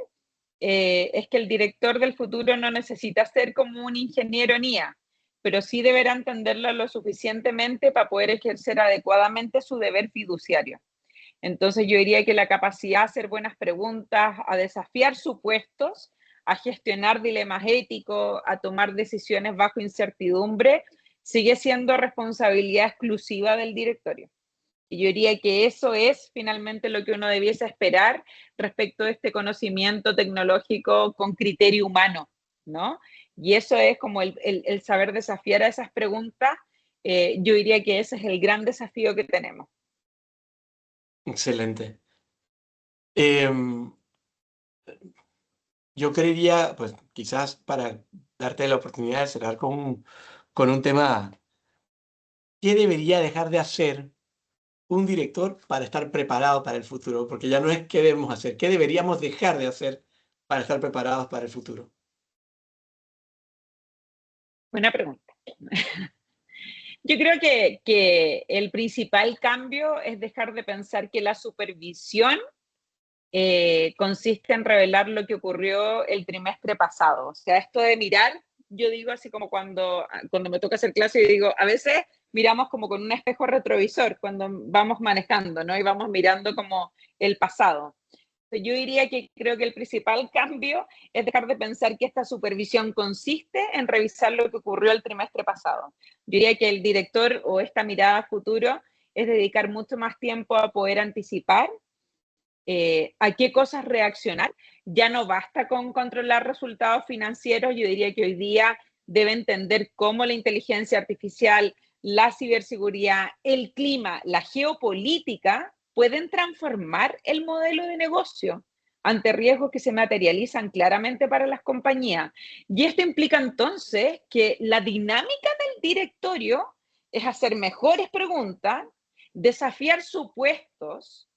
es que el director del futuro no necesita ser como un ingeniero en IA, pero sí deberá entenderlo lo suficientemente para poder ejercer adecuadamente su deber fiduciario. Entonces yo diría que la capacidad de hacer buenas preguntas, a desafiar supuestos, a gestionar dilemas éticos, a tomar decisiones bajo incertidumbre, sigue siendo responsabilidad exclusiva del directorio. Y yo diría que eso es finalmente lo que uno debiese esperar respecto de este conocimiento tecnológico con criterio humano, ¿no? Y eso es como el saber desafiar a esas preguntas. Yo diría que ese es el gran desafío que tenemos. Excelente. Em, yo creería, pues quizás para darte la oportunidad de cerrar con un tema, ¿qué debería dejar de hacer un director para estar preparado para el futuro? Porque ya no es qué debemos hacer, qué deberíamos dejar de hacer para estar preparados para el futuro. Buena pregunta. Yo creo que el principal cambio es dejar de pensar que la supervisión consiste en revelar lo que ocurrió el trimestre pasado. O sea, esto de mirar, yo digo así como cuando me toca hacer clase, yo digo, a veces miramos como con un espejo retrovisor cuando vamos manejando, ¿no? Y vamos mirando como el pasado. Yo diría que creo que el principal cambio es dejar de pensar que esta supervisión consiste en revisar lo que ocurrió el trimestre pasado. Yo diría que el director o esta mirada a futuro es dedicar mucho más tiempo a poder anticipar a qué cosas reaccionar. Ya no basta con controlar resultados financieros, yo diría que hoy día debe entender cómo la inteligencia artificial, la ciberseguridad, el clima, la geopolítica pueden transformar el modelo de negocio ante riesgos que se materializan claramente para las compañías. Y esto implica entonces que la dinámica del directorio es hacer mejores preguntas, desafiar supuestos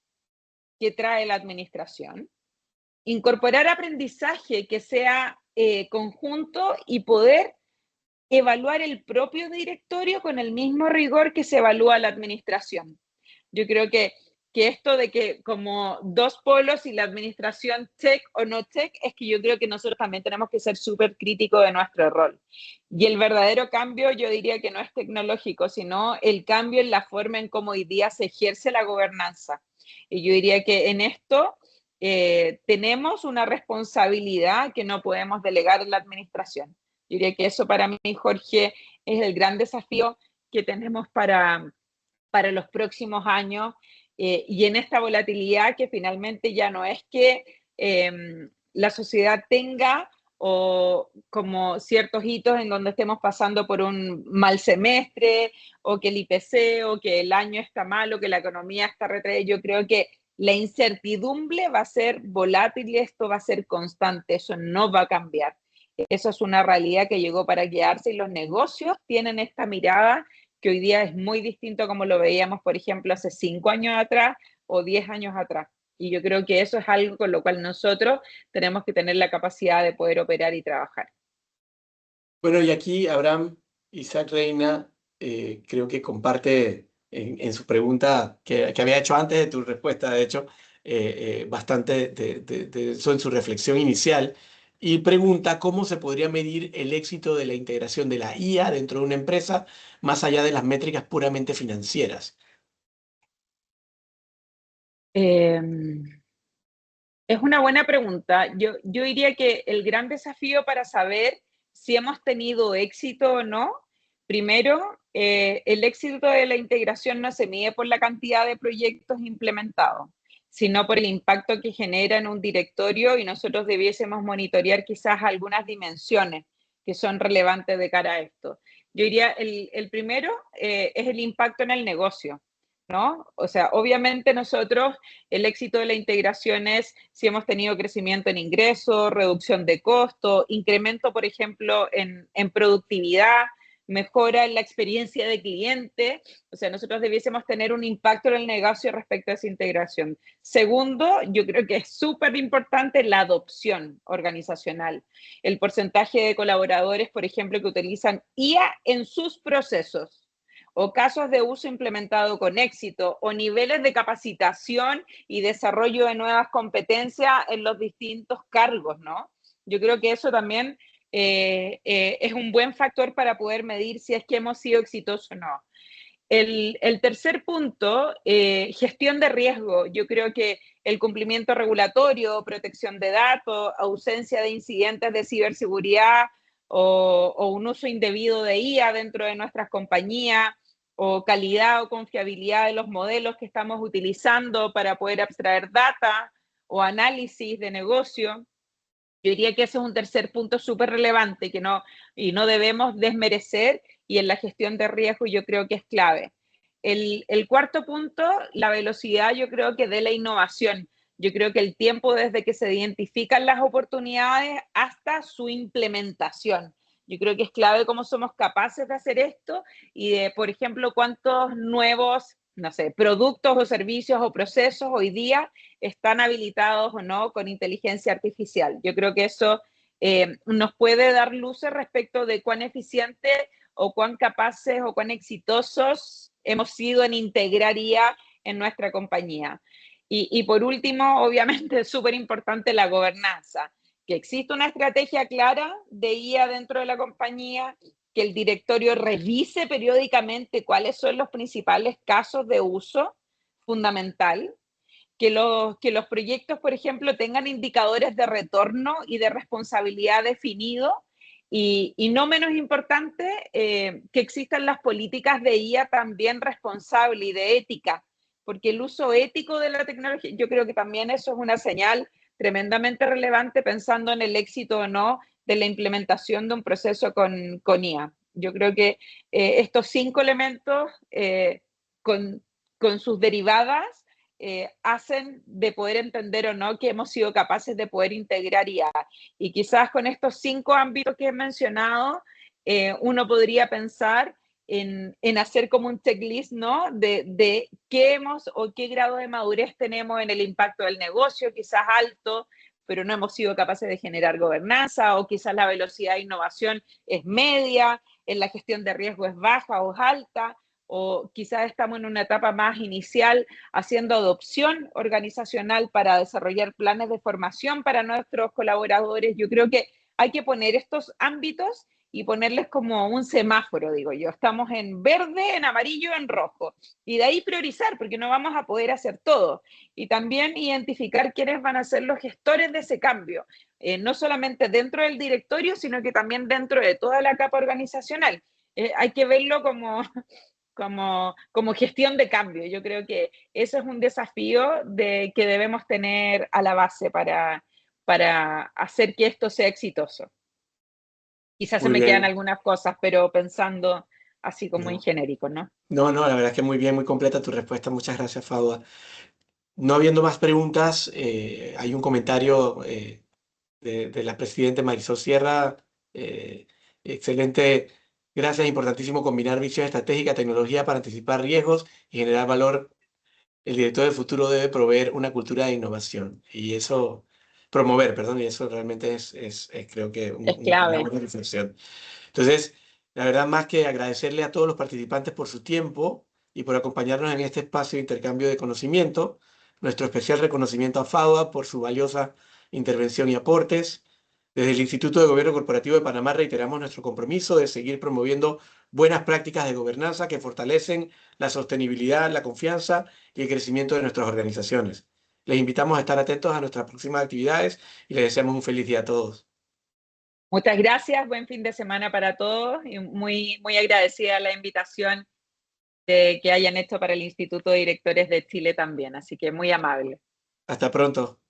que trae la administración, incorporar aprendizaje que sea conjunto y poder evaluar el propio directorio con el mismo rigor que se evalúa la administración. Yo creo que esto de que como dos polos y la administración tech o no tech, es que yo creo que nosotros también tenemos que ser súper críticos de nuestro rol. Y el verdadero cambio yo diría que no es tecnológico, sino el cambio en la forma en cómo hoy día se ejerce la gobernanza. Y yo diría que en esto tenemos una responsabilidad que no podemos delegar en la administración. Yo diría que eso para mí, Jorge, es el gran desafío que tenemos para los próximos años y en esta volatilidad que finalmente ya no es que eh, la sociedad tenga o como ciertos hitos en donde estemos pasando por un mal semestre o que el IPC o que el año está mal o que la economía está retraída. Yo creo que la incertidumbre va a ser volátil y esto va a ser constante, eso no va a cambiar. Eso es una realidad que llegó para quedarse y los negocios tienen esta mirada que hoy día es muy distinto como lo veíamos, por ejemplo, hace 5 años atrás o 10 años atrás. Y yo creo que eso es algo con lo cual nosotros tenemos que tener la capacidad de poder operar y trabajar. Bueno, y aquí Abraham Isaac Reina creo que comparte en su pregunta que había hecho antes de tu respuesta, de hecho, bastante de eso en su reflexión inicial, y pregunta cómo se podría medir el éxito de la integración de la IA dentro de una empresa más allá de las métricas puramente financieras. Eh, es una buena pregunta. Yo diría que el gran desafío para saber si hemos tenido éxito o no, primero, el éxito de la integración no se mide por la cantidad de proyectos implementados, sino por el impacto que genera en un directorio y nosotros debiésemos monitorear quizás algunas dimensiones que son relevantes de cara a esto. Yo diría, el primero es el impacto en el negocio, ¿no? O sea, obviamente nosotros el éxito de la integración es si hemos tenido crecimiento en ingresos, reducción de costos, incremento, por ejemplo, en productividad, mejora en la experiencia de cliente. O sea, nosotros debiésemos tener un impacto en el negocio respecto a esa integración. Segundo, yo creo que es súper importante la adopción organizacional. El porcentaje de colaboradores, por ejemplo, que utilizan IA en sus procesos o casos de uso implementado con éxito, o niveles de capacitación y desarrollo de nuevas competencias en los distintos cargos, ¿no? Yo creo que eso también es un buen factor para poder medir si es que hemos sido exitosos o no. El tercer punto, gestión de riesgo. Yo creo que el cumplimiento regulatorio, protección de datos, ausencia de incidentes de ciberseguridad o un uso indebido de IA dentro de nuestras compañías, o calidad o confiabilidad de los modelos que estamos utilizando para poder abstraer data o análisis de negocio. Yo diría que ese es un tercer punto súper relevante y no debemos desmerecer, y en la gestión de riesgo yo creo que es clave. El cuarto punto, la velocidad, yo creo que de la innovación. Yo creo que el tiempo desde que se identifican las oportunidades hasta su implementación. Yo creo que es clave cómo somos capaces de hacer esto y de, por ejemplo, cuántos nuevos, no sé, productos o servicios o procesos hoy día están habilitados o no con inteligencia artificial. Yo creo que eso nos puede dar luces respecto de cuán eficiente o cuán capaces o cuán exitosos hemos sido en integrar IA en nuestra compañía. Y por último, obviamente es súper importante la gobernanza, que exista una estrategia clara de IA dentro de la compañía, que el directorio revise periódicamente cuáles son los principales casos de uso fundamental, que los proyectos, por ejemplo, tengan indicadores de retorno y de responsabilidad definidos y no menos importante, que existan las políticas de IA también responsable y de ética, porque el uso ético de la tecnología, yo creo que también eso es una señal tremendamente relevante pensando en el éxito o no de la implementación de un proceso con IA. Yo creo que estos 5 elementos con sus derivadas hacen de poder entender o no que hemos sido capaces de poder integrar IA. Y quizás con estos 5 ámbitos que he mencionado, uno podría pensar en hacer como un checklist, ¿no? De qué hemos o qué grado de madurez tenemos en el impacto del negocio, quizás alto, pero no hemos sido capaces de generar gobernanza, o quizás la velocidad de innovación es media, en la gestión de riesgo es baja o es alta, o quizás estamos en una etapa más inicial haciendo adopción organizacional para desarrollar planes de formación para nuestros colaboradores. Yo creo que hay que poner estos ámbitos y ponerles como un semáforo, digo yo. Estamos en verde, en amarillo, en rojo. Y de ahí priorizar, porque no vamos a poder hacer todo. Y también identificar quiénes van a ser los gestores de ese cambio. No solamente dentro del directorio, sino que también dentro de toda la capa organizacional. Hay que verlo como gestión de cambio. Yo creo que eso es un desafío que debemos tener a la base para hacer que esto sea exitoso. Quizás se Muy me quedan bien. algunas cosas, pero pensando así como en No, genérico, ¿no? no, la verdad es que muy bien, muy completa tu respuesta. Muchas gracias, Fadua. No habiendo más preguntas, hay un comentario de la presidenta Marisol Sierra. eh, Excelente. Gracias, importantísimo combinar visión estratégica, tecnología para anticipar riesgos y generar valor. El director del futuro debe proveer una cultura de innovación y eso, promover, perdón, y eso realmente es creo que Es una clave. buena reflexión. Entonces, la verdad, más que agradecerle a todos los participantes por su tiempo y por acompañarnos en este espacio de intercambio de conocimiento, nuestro especial reconocimiento a FADUA por su valiosa intervención y aportes. Desde el Instituto de Gobierno Corporativo de Panamá reiteramos nuestro compromiso de seguir promoviendo buenas prácticas de gobernanza que fortalecen la sostenibilidad, la confianza y el crecimiento de nuestras organizaciones. Les invitamos a estar atentos a nuestras próximas actividades y les deseamos un feliz día a todos. Muchas gracias, buen fin de semana para todos y muy agradecida la invitación que hayan hecho para el Instituto de Directores de Chile también, así que muy amable. Hasta pronto.